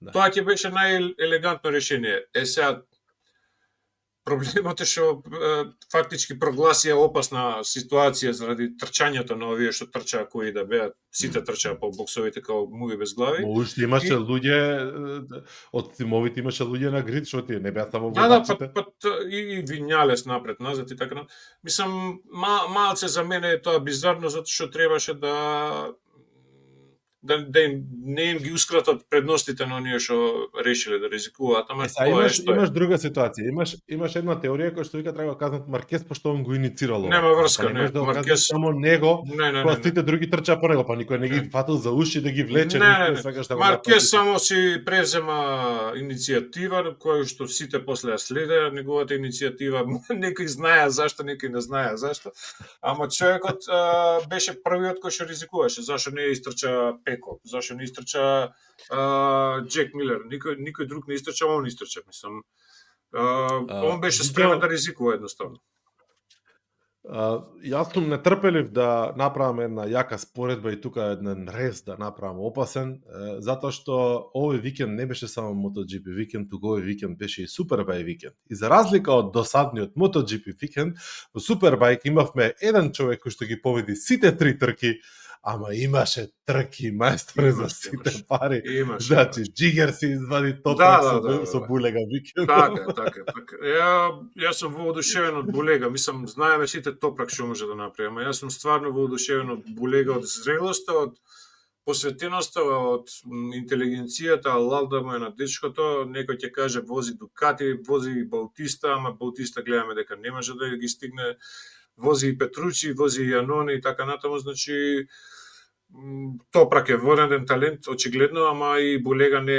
Да. тоа ќе беше најелегантно решение. Сега проблемот е што фактички прогласија опасна ситуација заради трчањето на овие што трчаа кои да беа, сите трчаа по боксовите како муви без глави. Мо уште имаше луѓе од тимовите, имаше луѓе на грид, што тие не беа само Да, водачите. и Винјалес напред назад и така. Мислам, малце за мене е тоа бизарно, затоа што требаше да не им ги ускратат предностите на оние што решиле да ризикуваат, ама тоа е што е. Имаш друга ситуација. Имаш една теорија која што вика треба да казнат Маркес пошто он го иницирал ова. Нема врска, не не. можеш да го Маркес казнеш само него, кога сите други трчаа по него, па никој не ги фатил за уши да ги влече, никој сакаш да го направи. Маркес само си презема иницијатива, која што сите после ја следеа, неговата иницијатива, некои знаеа зашто, некои не знаеа зашто, ама човекот беше првиот кој што ризикуваше, зашто не истрча Пеко, зашто не истрча Джек Милер, никој друг не истрча, он истрча, мислам. Он беше спремен да ризикува едноставно. Јас сум нетрпелив да направам една јака споредба и тука еден рез да направам опасен, затоа што овој викенд не беше само MotoGP викенд, туку овој викенд беше и Супербајк викенд. И за разлика од досадниот MotoGP викенд, во Супербајк имавме еден човек кој што ги победи сите три трки, ама имаше трки, мајсторе, за сите пари. Значи, Джигер си извади топак со Булега викенд. Така. Јас сум воодушевен од Булега, мислам, знаеме сите Топрак што може да направи, ама јас сум стварно воодушевен од Булега, од зрелоста, од посветеноста, од интелигенцијата, лалда му е на дечкото, некој ќе каже вози Дукати, вози Баутиста, ама Баутиста гледаме дека не може да ги стигне, вози и Петручи, вози и Јанони и така натаму, значи Топрак е воден талент, очигледно, ама и Булега не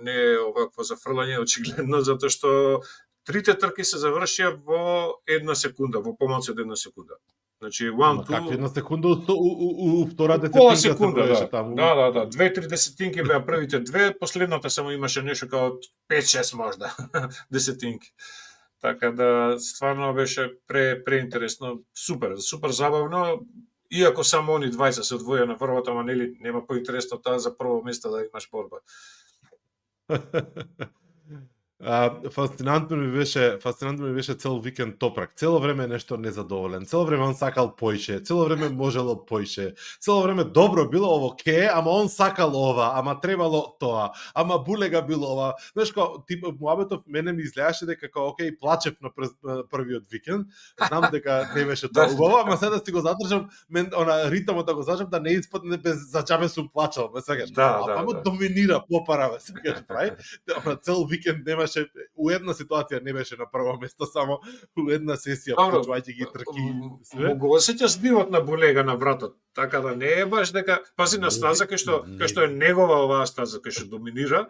е овакво зафрлање, очигледно, затоа што трите трки се завршија во една секунда, во помалку од една секунда. Значи, 1-2... Како една секунда, у втора десетинка секунда се броеше таму. Да. 2-3 десетинки беа првите две, последната само имаше нешто као 5-6 можда десетинки. Така да, стварно беше преинтересно, супер забавно, иако само они двајца се одвоја на првата, ама нели нема поинтересно таа за прво место да имаш борба. Фасцинантно ми беше цел викенд Топрак. Цело време нешто незадоволен. Цело време он сакал поише, цело време можело поише. Цело време добро било ово ке, ама он сакал ова, ама требало тоа. Ама Булега било ова. Знаеш како тип муабетов мене ми изгледаше дека како окей, плачев на првиот викенд. Знам дека не беше тоа убаво, ама сега да си го задржам, она ритмот да го задржам да не испадне без за џабе сум плачал, ме сакаш. Му доминира, попара, ме сакаш, прави. Ама цел викенд нема у една ситуација не беше на прво место, само у една сесија вклучувајќи ги трки. Го осеќаш бивот на Булега на вратот, така да не е баш дека пази на стаза кај што е негова оваа стаза кај што доминира.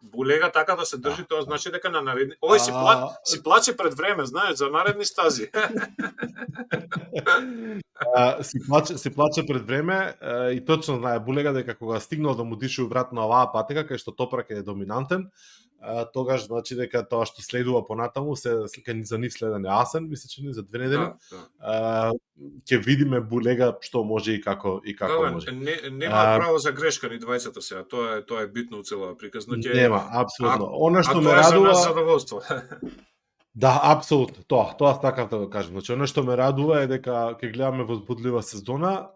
Булега така да се држи, тоа значи дека на наредни... Ој си плаче пред време, знаеш, за наредни стази. Си плаче пред време и точно знае Булега дека кога стигнал да му дише врат на оваа патека кај што Топрак е доминантен, тогаш значи дека тоа што следува понатаму се за нив следен јасен, мисля че за 2 недели. Ќе видиме Булега што може и како може. Нема право за грешка ни двајцата сега. Тоа е битно у целава приказна. Нема, апсолутно. Она што ме радува, за нас задоволство. Да, апсолутно, тоа сакав да го кажам. Значи, оно што ме радува е дека ќе гледаме возбудлива сезона.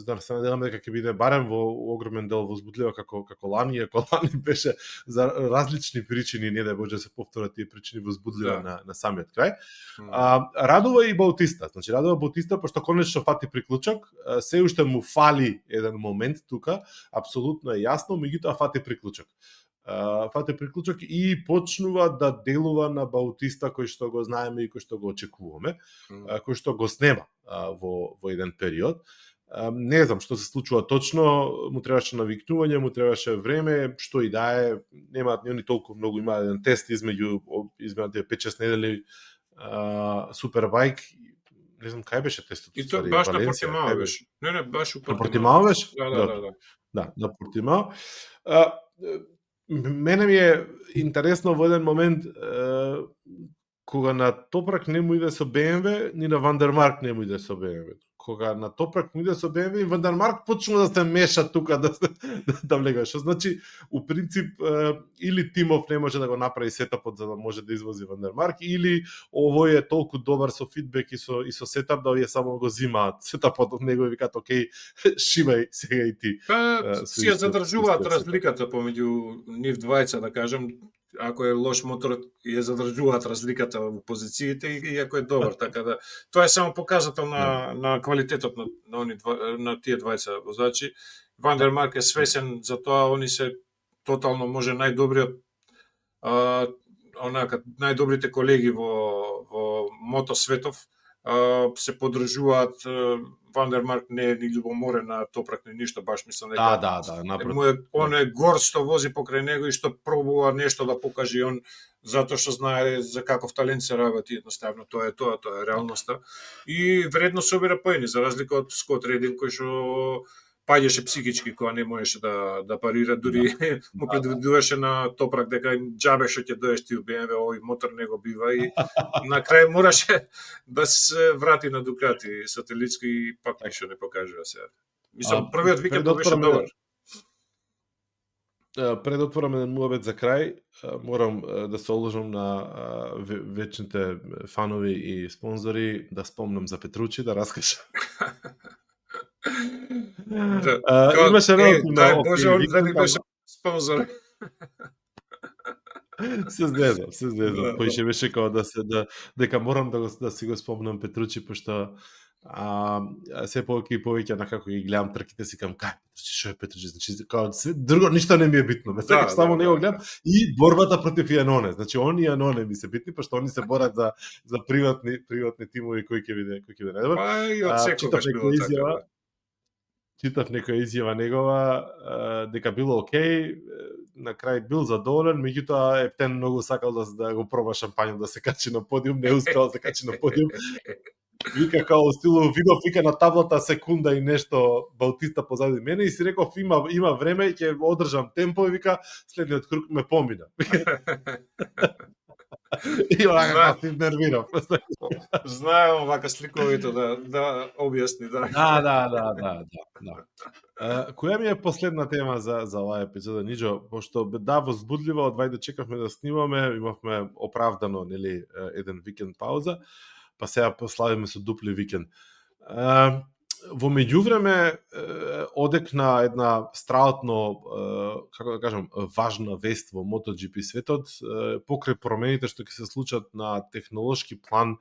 Се надевам дека ќе биде барем во огромен дел возбудлива како лани, ако лани беше за различни причини, не да Боже се повторат тие причини возбудлива на самиот крај. Радува и Баутиста. Значи, радува Баутиста пошто конечно фати приклучок, се уште му фали еден момент тука, апсолутно е јасно, меѓутоа фати приклучок. Фате приклучок и почнува да делува на Баутиста кој што го знаеме и кој што го очекуваме, кој што го снема во еден период. Не знам што се случува точно, му требаше навикнување, му требаше време, што и да е, немаат ни толку многу, има еден тест измеѓу тие 5-6 недели Супербајк, не знам кај беше тестот, И тоа ствари, баш на Валенсија, Портимао кај беше. Не, баш у На Портимао. Портимао беше? Да, Добро. да. Да, на Портимао. Мене ми е интересно во еден момент кога на Топрак не му иде со БМВ, ни на Вандермарк не му иде со БМВ. Кога на Топрак му иде со БМВ и Вандермарк почна да се меша тука да влега. Што значи, у принцип, или Тимов не може да го направи сетапот за да може да извози Вандермарк, или овој е толку добар со фидбек и со сетап да овие само го зимаат сетапот од него и викаат окей, шибај сега и ти. Си ја задржуваат разликата помеѓу нив двајца, да кажем. Ако е лош мотор, ја задржуваат разликата во позициите и ако е добар, така да тоа е само показател на квалитетот на тие двајца возачи. Вандермарк е свесен за тоа, они се тотално може најдобриот најдобрите колеги во мотосветов се подржуваат. Вандермарк не е ни љубоморен на Топрак ни ништо, баш мислам дека Да, он е горд што вози покрај него и што пробува нешто да покаже он, затоа што знае за каков талент се работи, едноставно тоа е реалноста. И вредно собира поени, за разлика од Скот Редин кој што паѓаше психички кога не можеше да парира, дури му предвидуваше на Топрак дека џабе што ќе доеш ти у БМВ, овој мотор не го бива и на крај мораше да се врати на Дукати сателитски и пак ништо не покажува сега. Мислам, првиот викенд беше добар. Пред отворам еден муабет за крај, морам да се оложам на вечните фанови и спонзори, да спомнам за Петручи, да раскажам. Имаше дај Боже, он да ни беше спонзор. Се знезам. Кој ќе беше као дека морам да си го спомнам Петручи, пошто се повеќе на како ги гледам трките, си кам кај Петручи, шо е Петручи, значи као друго ништо не ми е битно, ме сакаш само него гледам и борбата против Јаноне, значи он и Јаноне ми се битни, пошто они се борат за приватни тимови кој ќе биде најдобар. Па и од секогаш било така. Читав некоја изјава негова дека било окей, на крај бил задоволен, меѓутоа Ептен многу сакал да го проба шампањот, да се качи на подиум, не успеал да се качи на подиум. Вика као стилу, видов вика на таблата секунда и нешто Баутиста позади мене и си реков има време, ќе одржам темпо и вика следниот круг ме помина. И онака се нервирав. Знаем вака сликовито да објасни, да. Да. Која ми е последна тема за оваа епизода, Ниџо, пошто да возбудлива, од вајде чекавме да снимаме, имавме оправдано, нели, еден викенд пауза, па сега славиме со дупли викенд. Во меѓувреме одекна една страотно, како да кажам, важна вест во MotoGP светот, покрај промените што ќе се случат на технолошки план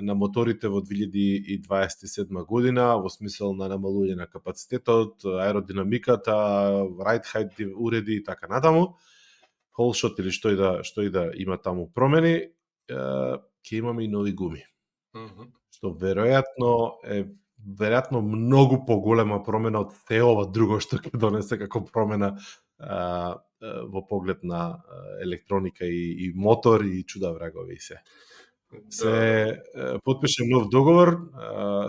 на моторите во 2027 година, во смисол на намалување на капацитетот, аеродинамиката, ride height уреди и така натаму, холшот или што и да има таму промени, ќе имаме и нови гуми. Што веројатно многу поголема промена од се ова друго што ќе донесе како промена во поглед на електроника и мотор и чуда врагови и се. Се потпише нов договор,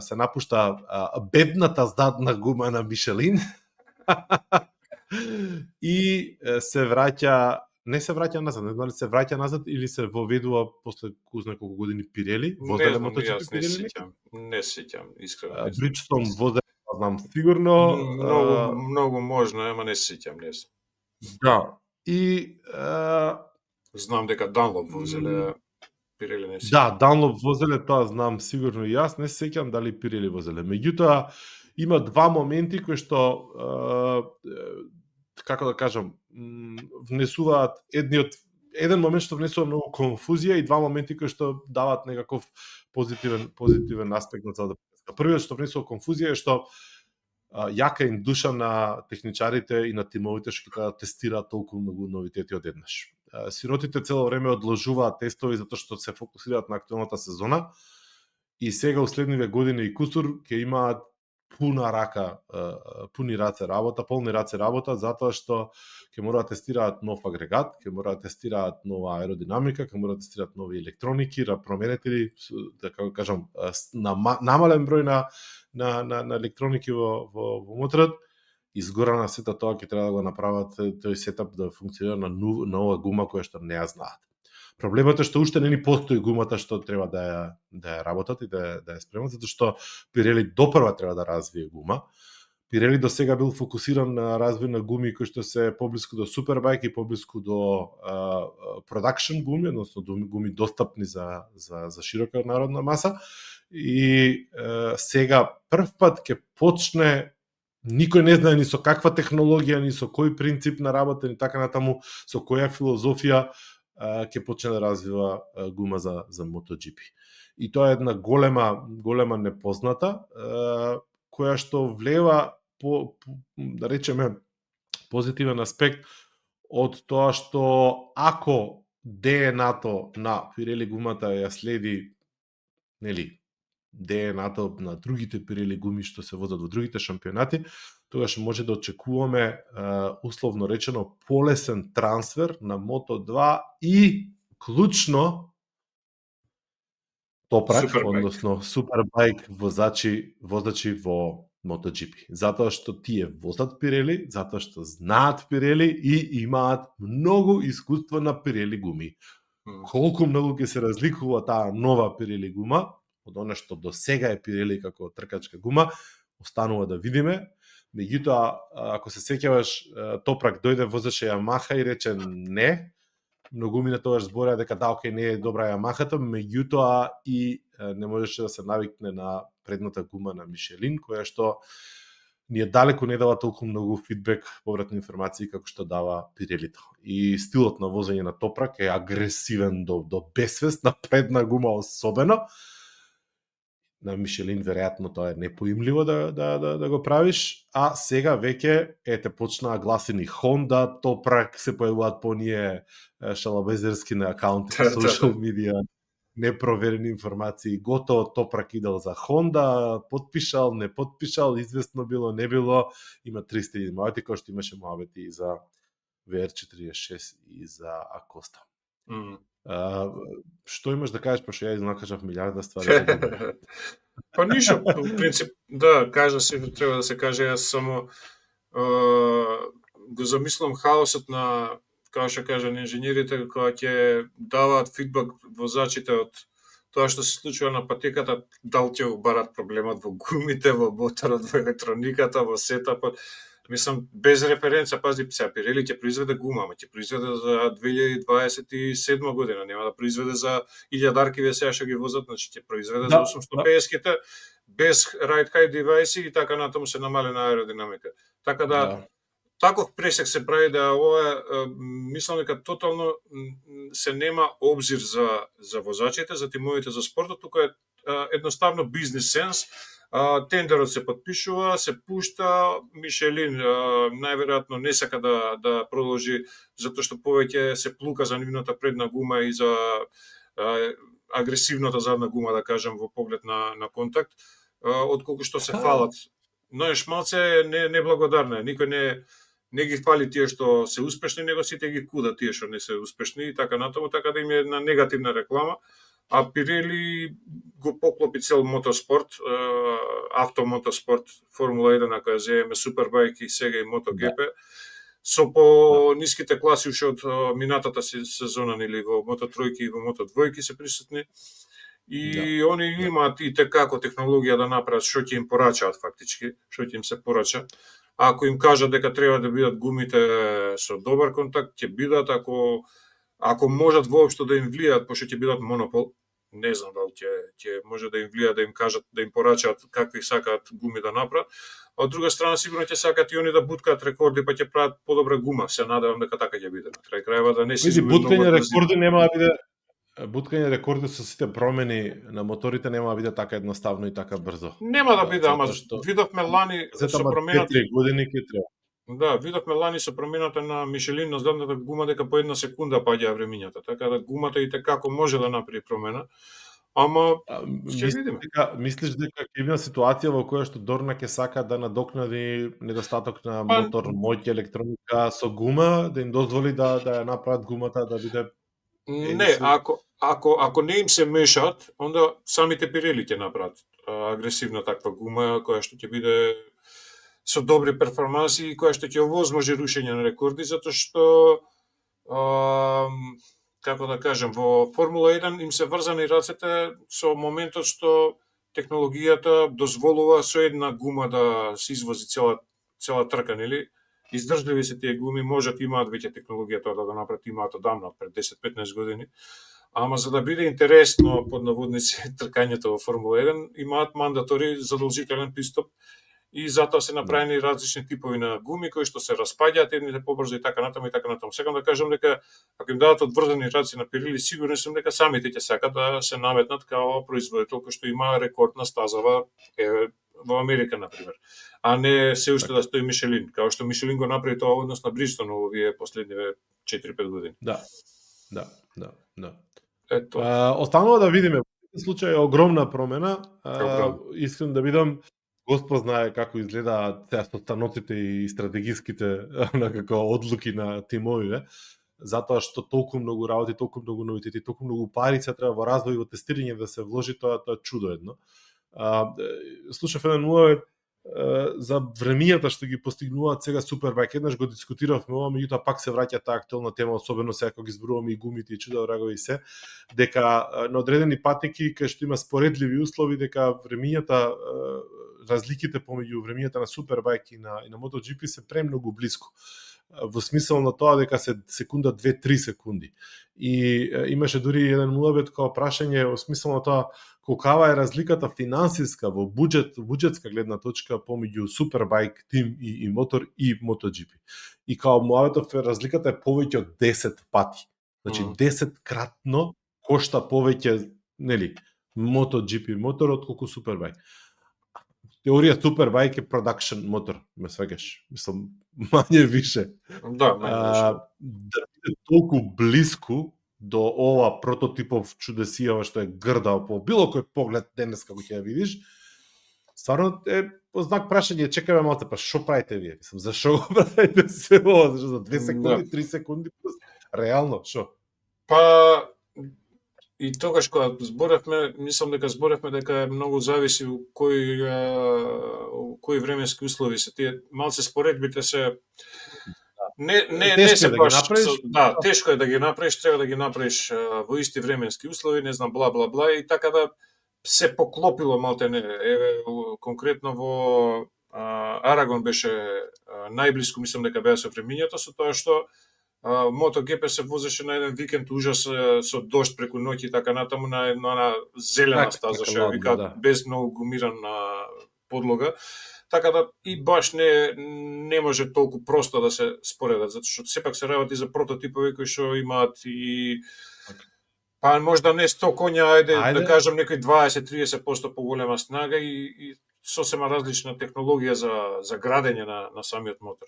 се напушта бедната задна гума на Мишелин и се враќа, не се враќа назад, не знам дали се враќа назад или се воведува после кузна колку години Пирели, возеле мотоцикли Пирели? Не сеќам, искрено. Бриджстон возеле, знам сигурно. Многу можно, ама не сеќам, не знам. Да. И знам дека Данлоп возеле, Пирели не сеќам. Да, Данлоп возеле, тоа знам сигурно и јас, не сеќам дали Пирели возеле. Меѓутоа има два моменти кои што како да кажам, внесуваат еден момент што внесува многу конфузија и два моменти кои што даваат некаков позитивен аспект на целата пресека. Првиот што внесува конфузија е што јака им душа на техничарите и на тимовите што ќе тестираат толку многу новитети одеднаш. Сиротите цело време одложуваат тестови затоа што се фокусираат на актуелната сезона и сега уследниве години и кусур ќе имаат полни раце работа, затоа што ќе мора да тестираат нов агрегат, ќе мора да тестираат нова аеродинамика, ќе мора да тестираат нови електроники, променетели, така да кажам, намален број на електроники во моторот. Изгора на сето тоа ќе треба да го направат тој сетап да функционира на нова гума која што не ја знаат. Проблемот е што уште не ни постои гумата што треба да ја работат и да ја спремат, затоа што Пирели допрва треба да развие гума. Пирели до сега бил фокусиран на развој на гуми кои што се поблиску до супербајк и поблиску до продакшн гуми, односно гуми достапни за широка народна маса. И сега прв пат ќе почне, никој не знае ни со каква технологија, ни со кој принцип на работа, ни така натаму, со која филозофија ќе почне да развива гума за MotoGP. И тоа е една голема непозната, која што влева да речеме позитивен аспект од тоа што ако ДНА-то на Пирели гумата ја следи, нели, ДНА-то на другите Пирели гуми што се возат во другите шампионати, тогаш може да очекуваме условно речено полесен трансфер на Moto2 и клучно топрак, односно супербајк возачи во MotoGP. Затоа што тие возат Пирели, затоа што знаат Пирели и имаат многу искуство на Пирели гуми. Колку многу ќе се разликува таа нова Пирели гума од она што до сега е Пирели како тркачка гума, останува да видиме. Меѓутоа, ако се сеќаваш, Топрак дојде, возеше Ямаха и рече не. Многумина тогаш збореа дека да, окей, не е добра Ямахата, меѓутоа и не можеше да се навикне на предната гума на Мишелин, која што ни е далеку не дава толку многу фидбек, повратни информации како што дава Пирелито. И стилот на возење на Топрак е агресивен до бесвест, на предна гума особено. На Мишелин веројатно тоа е непоимливо да го правиш, а сега веќе почнаа гласини Honda, Топрак, се појавуваат по ние шалабезерски на акаунти на social media, непроверени информации, готово Топрак идел за Honda, подпишал, не подпишал, известно било, не било, има 300 мојати, кој што имаше мојавети и за VR46 и за Акоста. Што имаш да кажеш, пошто ја изнакажав милиарда ствари? Па ништо, по принцип, да, кажа се, треба да се каже, јас само го замислам хаосот на, како што кажа, на инженерите, кога ќе даваат фидбак возачите од тоа што се случува на патеката, дал ќе убарат проблемот во гумите, во моторот, во електрониката, во сетапот. Мислам, без референца, пази, сега Пирели ќе произведе гума, ама ќе произведе за 2027 година, нема да произведе за 1000-аркиве сега што ги возат, значи ќе произведе за 850-ките, без ride height девајси и така натаму се намалена аеродинамика. Така да, таков пресек се прави да ова, мислам дека тотално се нема обзир за возачите, за тимовите за спортот, тука е едноставно бизнес сенс. Тендерот се подпишува, се пушта, Мишелин најверојатно не сака да продолжи затоа што повеќе се плука за нивната предна гума и за агресивната задна гума, да кажам, во поглед на контакт, отколку што се фалат. Но малце неблагодарна, никој не ги фали тие што се успешни, него сите ги куда тие што не се успешни и така натаму, така да им е една негативна реклама. А Пирели го поклопи цел мотоспорт, автомотоспорт, Формула 1, ако ја земеме Супербајк и сега и MotoGP, со по ниските класи уште од минатата сезона, нели, во Moto3 и во Moto2 се присутни. И они имаат и како технологија да направат што ќе им порачаат фактички, што ќе им се порача. Ако им кажат дека треба да бидат гумите со добар контакт, ќе бидат, ако можат воопшто да им влијаат, пошто ќе бидат монопол, не знам дали ќе може да им влијаат, да им кажат, да им порачаат какви сакаат гуми да направат. А од друга страна сигурно ќе сакаат и они да буткаат рекорди, па ќе прават подобра гума. Се надевам дека така ќе биде. На крај крајва да не се изгуби многу. Буткање рекорди нема да биде. Буткање рекорди со сите промени на моторите нема да биде така едноставно и така брзо. Нема да биде, ама видовме лани со промената. 4 години ќе треба. Да, видовме лани со промената на Мишелин на задната гума дека по една секунда паѓаа времињата, така да гумата и како може да направи промена. Ама ќе видиме. Мислиш дека ќе има ситуација во која што Дорна ќе сака да надокнади недостаток на Па, мотор, моќ, електроника со гума, да им дозволи да ја направат гумата да биде не, ако не им се мешаат, онда самите Пирели ќе направат агресивна таква гума која што ќе биде со добри перформанси и која што ќе овозможи рушење на рекорди, затоа што како да кажем, во Формула 1 им се врзани рацете со моментот што технологијата дозволува со една гума да се извози цела трка, нели? Издржливи се тие гуми, можат имаат веќе технологија тоа да го направат, имаат одамна пред 10-15 години. Ама за да биде интересно под наводници тркањето во Формула 1, имаат мандатори задолжителен пистоп и затоа се направени различни типови на гуми кои што се распаѓаат, едните побрзо и така натаму и така натаму. Сакам да кажам дека ако им дадат одврзани раци на Пирели, сигурен сум дека самите ќе сакат да се наметнат као производител кој што има рекорд на стазава во Америка, например. А не се уште да стои Мишелин, као што Мишелин го направи тоа однос на Бриджстон овие последниве 4-5 години. Да. Ето. Останува да видиме. Во случај е огромна промена. Искрен да бидам, Господ знае како изгледаат сега состаноците и стратегиските некако одлуки на тимовиве, затоа што толку многу работи, толку многу новитети, толку многу пари се треба во развој и во тестирање да се вложи, тоа чудо едно. Слушав еден муавет за времињата што ги постигнуваат сега Супербајк. Еднаш го дискутиравме ова, меѓутоа пак се враќа таа актуелна тема, особено сега кога ги зборуваме и гумите и чудо врагови се, дека на одредени патеки кај што има споредливи услови, дека времињата, разликите помеѓу времињата на Супербајк и на MotoGP се премногу блиску. Во смисол на тоа дека се секунда 2-3 секунди. И имаше дури еден муабет као прашање во смисол на тоа колкава е разликата финансиска во буџетска гледна точка помеѓу Супербајк тим и мотор и MotoGP. И као муабетов разликата е повеќе од 10 пати. Значи 10 кратно кошта повеќе, нели, MotoGP моторот колку Супербајк. Теорија Супербајк е продакшн мотор, ме сваќаш. Мислам, мање више. Да, мање више. Да биде толку блиску до ова прототипов чудесија што е грда по било кој поглед денес како ќе ја видиш, стварно е знак прашање, чекаме малку, па што правите вие? Мислам, зашо го правите се ова? Зашо за 2 секунди, 3 секунди? Реално, што? Па и тогаш кога зборевме, мислам дека дека многу зависи кои временски услови се тие. Малце споредбите се не се баш, да, тешко е да ги направиш, треба да ги направиш во исти временски услови, не знам, бла бла бла, и така да се поклопило малтене. Конкретно во Арагон беше најблиску, мислам дека беа со времињето, со тоа што MotoGP се возеше на еден викенд ужас со дожд преку ноќ и така натаму на една зелена стаза, што викаат, без многу гумирана подлога. Така да и баш не може толку просто да се споредат, затоа што сепак се работи за прототипови кои што имаат и па можда не 100 коња, ајде да кажам некои 20-30% поголема снага и сосема различна технологија за градење на самиот мотор.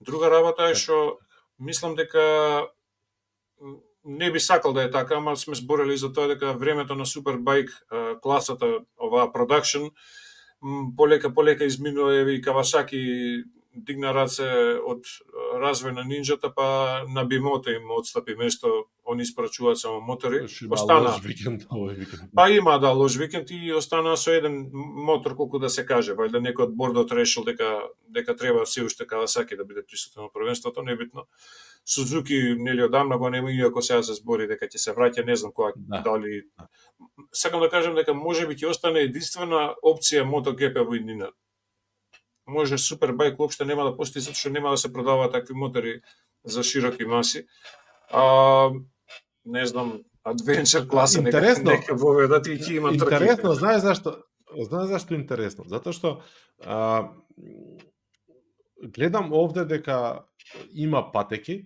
Друга работа е што мислам дека не би сакал да е така, ама сме зборели за тоа дека времето на Супербајк класата, оваа продакшн, полека изминува, и Кавасаки дигна раце од развој на нинџата, па на Бимото им отстапи место, они испрачуваат само мотори. Остана лош викенд. Па има лош викенд и остана со еден мотор, колку да се каже, вајда некој од бордот решил дека треба се уште Кавасаки да биде присутен во првенството, небитно. Сузуки нели одамна го нема, иако сега се збори дека ќе се враќа, не знам кога, дали. Сакам да кажам дека можеби ќе остане единствена опција MotoGP во иднина. Може Супербајк уопште нема да постои, затоа што нема да се продаваат такви мотори за широки маси. Не знам, адвенчер класа нека воведат и ќе има трки. Интересно, знаеш зашто интересно? Затоа што гледам овде дека има патеки,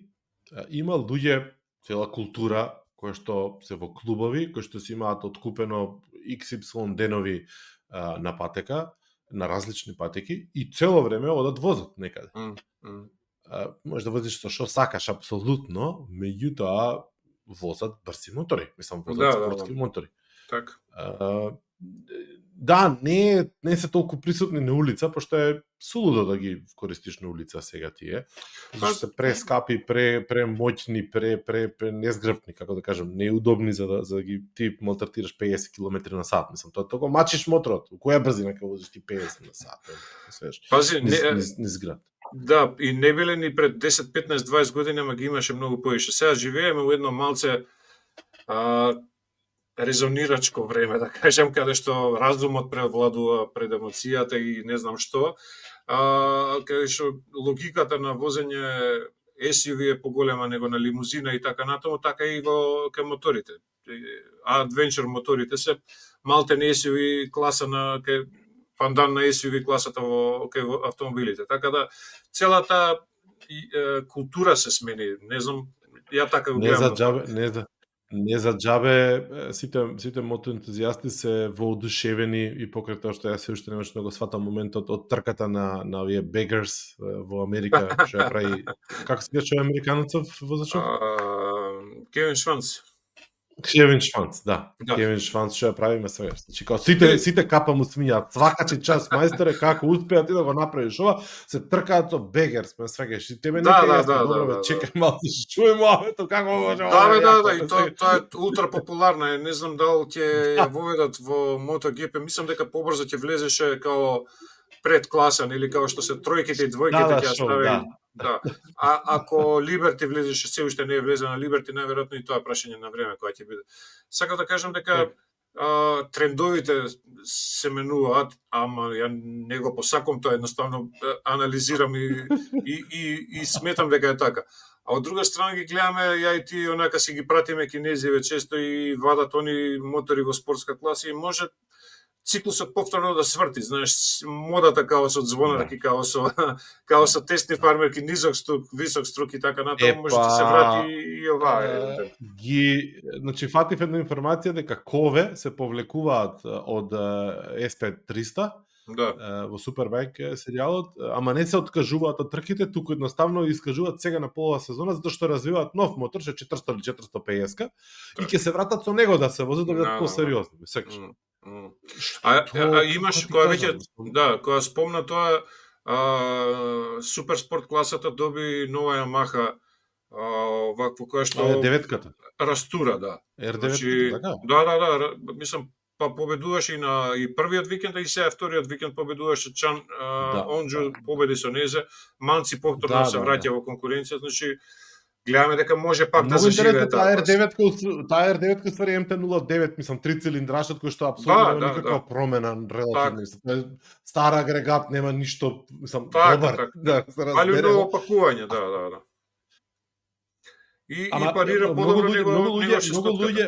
има луѓе, цела култура кои што се во клубови, кои што си имаат откупено XY денови на патека, на различни патеки и цело време одат возат некаде. Може да возиш со што сакаш апсолутно, меѓутоа возат брзи мотори, мислам возат спортски мотори. Така. Да, не се толку присутни на улица, пошто е сулудо да ги користиш на улица сега тие. Зашто се прескапи, премоćни, незгрбни, како да кажам, неудобни за да ги ти малтретираш 50 км на сат. Мислам, тоа толку мачиш моторот. Која брзина ќе возиш ти 50 на сат? Свеш. Пази, низ град. Да, и не биле ни пред 10, 15, 20 години, ама ги имаше многу повише. Сега живееме во едно малце резонирачко време, да кажем, каде што разумот превладува пред емоцијата и не знам што, каде што логиката на возење SUV е поголема него на лимузина и така натаму, така и во кај моторите. Adventure моторите се малтен SUV класа на пандан на SUV класата во автомобилите. Така да целата култура се смени, не знам, ја така го гледам. Не за џабе сите мотоентузијасти се воодушевени и покрај тоа што јас се уште немаш да го сватам моментот од трката на овие beggars во Америка, што ја прави, како се казва американецов возачов? Кевин Шванц. Кевин Шванц, да. Кевин Шванц што ја прави ме свега. Значи као сите капа му смијаат. Свака час мајсторе како успеа ти да го направиш ова, се тркаат со бегерс, ме свегаш. И тебе не те добро, чекај малку, чуеме авето како може. Да, и тоа е ултра популарна, не знам дали ќе ја воведат во MotoGP, мислам дека побрзо ќе влезеше као предкласан или како што се тројките и двојките ќе стави. Да. Ако Liberty влезеше, се уште не е влезе на Liberty, најверојатно и тоа прашање на време кога ќе биде. Сакам да кажам дека трендовите се менуваат, ама ја не го посакам тоа, едноставно анализирам и сметам дека е така. А од друга страна ги гледаме, ја и ти онака си ги пратиме кинезиве често и вадат они мотори во спортска класа и може циклусот повторно да сврти, знаеш, модата као со звонаки, као со тесни фармерки, низок струк, висок струк и така натаму, може да се врати и оваа. Значи фатив една информација дека кове се повлекуваат од SP300 во Супербајк серијалот, ама не се откажуваат од трките, туку едноставно искажуваат сега на полова сезона затоа што развиваат нов мотор, што 400 или 450 и ќе се вратат со него да се возат да бидат посериозни, секаш. Имаш кога веќе кога спомна тоа суперспорт класата доби нова Ямаха вакво која што деветката растура, да. R9 така. Да, мислам победуваше и првиот викенд и сега вториот викенд победуваше Чан Онџо победи со незе, Манци повторно се враќа во конкуренција, значи гледаме дека може пак да заживее таа R9 ствари MT-09, мислам 3 цилиндрашот кој што апсолутно никаква промена релативно. Стар агрегат, нема ништо, мислам добар. Али ново пакување, да. И парира подобро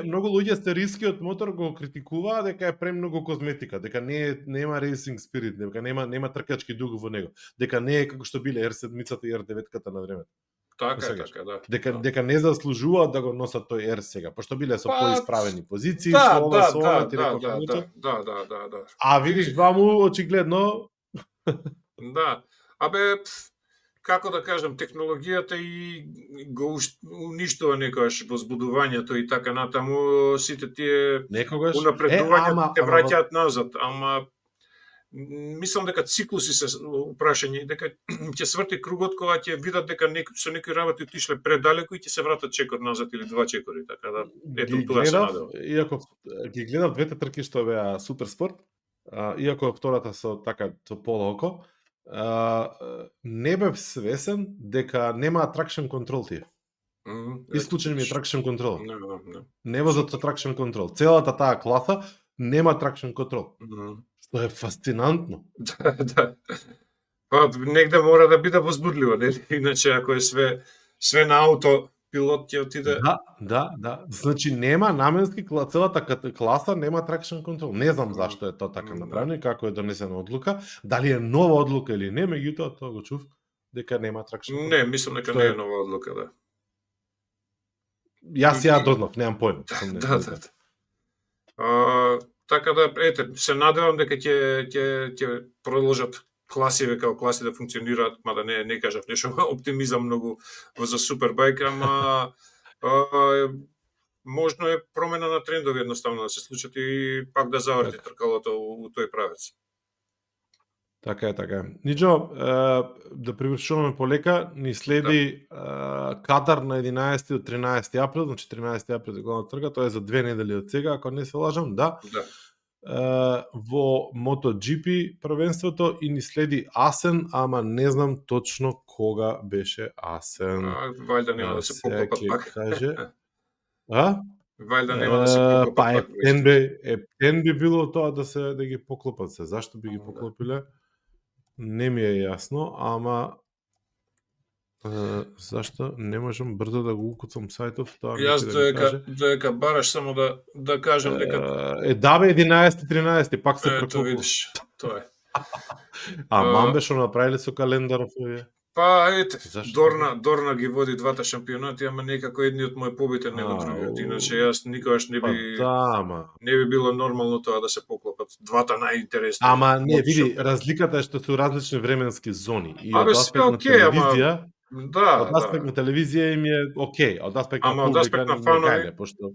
многу луѓе стерискиот мотор го критикуваа дека е премногу козметика, дека нема racing spirit, дека нема тркачки дух во него, дека не е како што биле R7-цата и R9-ката на времето. Така, да. Дека не заслужуваат да го носат тој R сега, пошто биле со поисправени позиции, со ова, ти реков. Да. А видиш, ваму очигледно. Да. Како да кажам, технологијата и го уништува некојаш возбудувањето и така натаму, сите тие унапредувања те враќаат назад, ама мислам дека циклуси се упрашање, дека ќе сврти кругот кога ќе видат дека со некои работи отишле предалеку и ќе се вратат чекор назад или два чекори, така да ето тоа се надева. Иако ги гледав двете трки што беа суперспорт, иако втората со полоко, не бев свесен дека нема traction control тие. Исклучен ми е traction control. Не возат со traction control. Целата таа класа нема traction control. Што е фасцинантно. Да. Негде мора да биде возбудливо, нели? Иначе ако е све на ауто, пилот ќе отиде. Да. Значи нема наменски целата класа нема traction control. Не знам зашто е тоа така направено и како е донесена одлука, дали е нова одлука или не, меѓутоа тоа го чув дека нема traction control. Не, мислам дека не е нова одлука, да. Јас ја дознав, немам појма. Да. Така да, се надевам дека ќе продолжат класиве како класи да функционираат, мада не кажав нешто оптимизам многу за Супербајк, ама можно е промена на трендови едноставно да се случат и пак да заврти тркалото у тој правец. Така е. Ничо, да привршуваме полека, ни следи Катар на 11 до 13 април, значи 13 април е главна трка, тоа е за 2 недели од сега, ако не се лажам, да. Во MotoGP првенството и ни следи Асен, ама не знам точно кога беше Асен. Вајда нема да се поклопат пак. Каже. Вајда нема да се поклопат пак. Ептен би било тоа да ги поклопат се. Зашто би ги поклопиле? Не ми е јасно, ама зашто не можам брзо да го укуцам сајтов, тоа јас доека бараш само да кажам дека дабе 11-13 пак се преклопува. Видиш, тоа е. Мамбе што направиле со календаров овие? Па ете, Дорна ги води двата шампионати, ама некако едниот му е побитен него другиот. Иначе јас никогаш не би било нормално тоа да се поклопат двата најинтересни. Ама не, види, разликата е што се различни временски зони и од аспект на телевизија. Од аспект на телевизија им е окей, од аспект на публика на фанови, пошто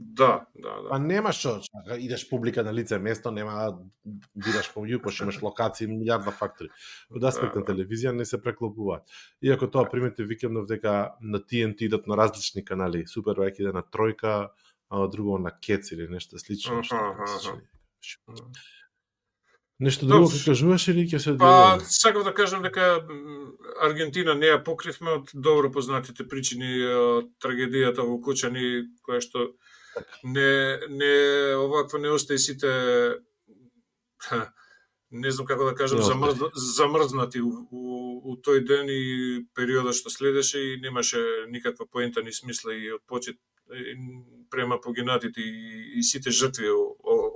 Па нема што, идеш публика на лице место, нема да бираш помеѓу, пошто имаш локации, милиарда фактори. Од аспект на телевизија не се преклопуваат. Иако тоа примете викендов дека на TNT идат на различни канали, Супербајк иде на Тројка, а друго на Кец или нешто слично. Нешто друго ќе кажуваш или ќе се одјавуваме? Па, сакав да кажам дека Аргентина не ја покривме од добро познатите причини од трагедијата во Кочани, која што не овакво не остаи сите не знам како да кажам замрзнати у тој ден и периодот што следеше и немаше никаква поента ни смисла и од почет према погинатите и сите жртви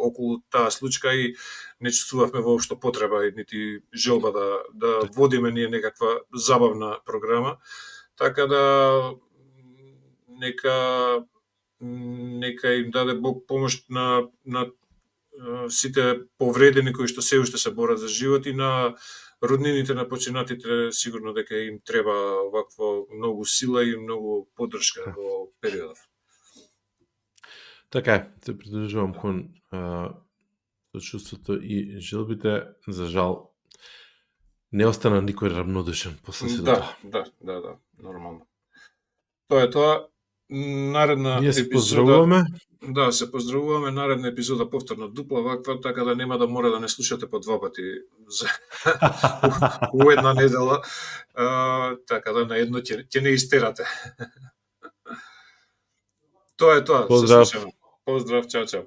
околу таа случка и не чувствувавме воопшто потреба и нити желба да водиме ние некаква забавна програма. Така да нека им даде Бог помош на сите повредени кои што се уште се борат за живот и на роднините на починатите сигурно дека им треба вакво многу сила и многу поддршка во периодот. Така е, се придржувам кон чувството и желбите, за жал не остана никој равнодушен после сето. Да, нормално. Тоа е тоа. Наредна ние се поздравуваме. Да, се поздравуваме. Наредна епизода повторно дупла ваква, така да нема да мора да не слушате по два пати у една недела. Така да на едно ќе не истерате. Тоа е тоа. Поздрав. Поздрав, чао.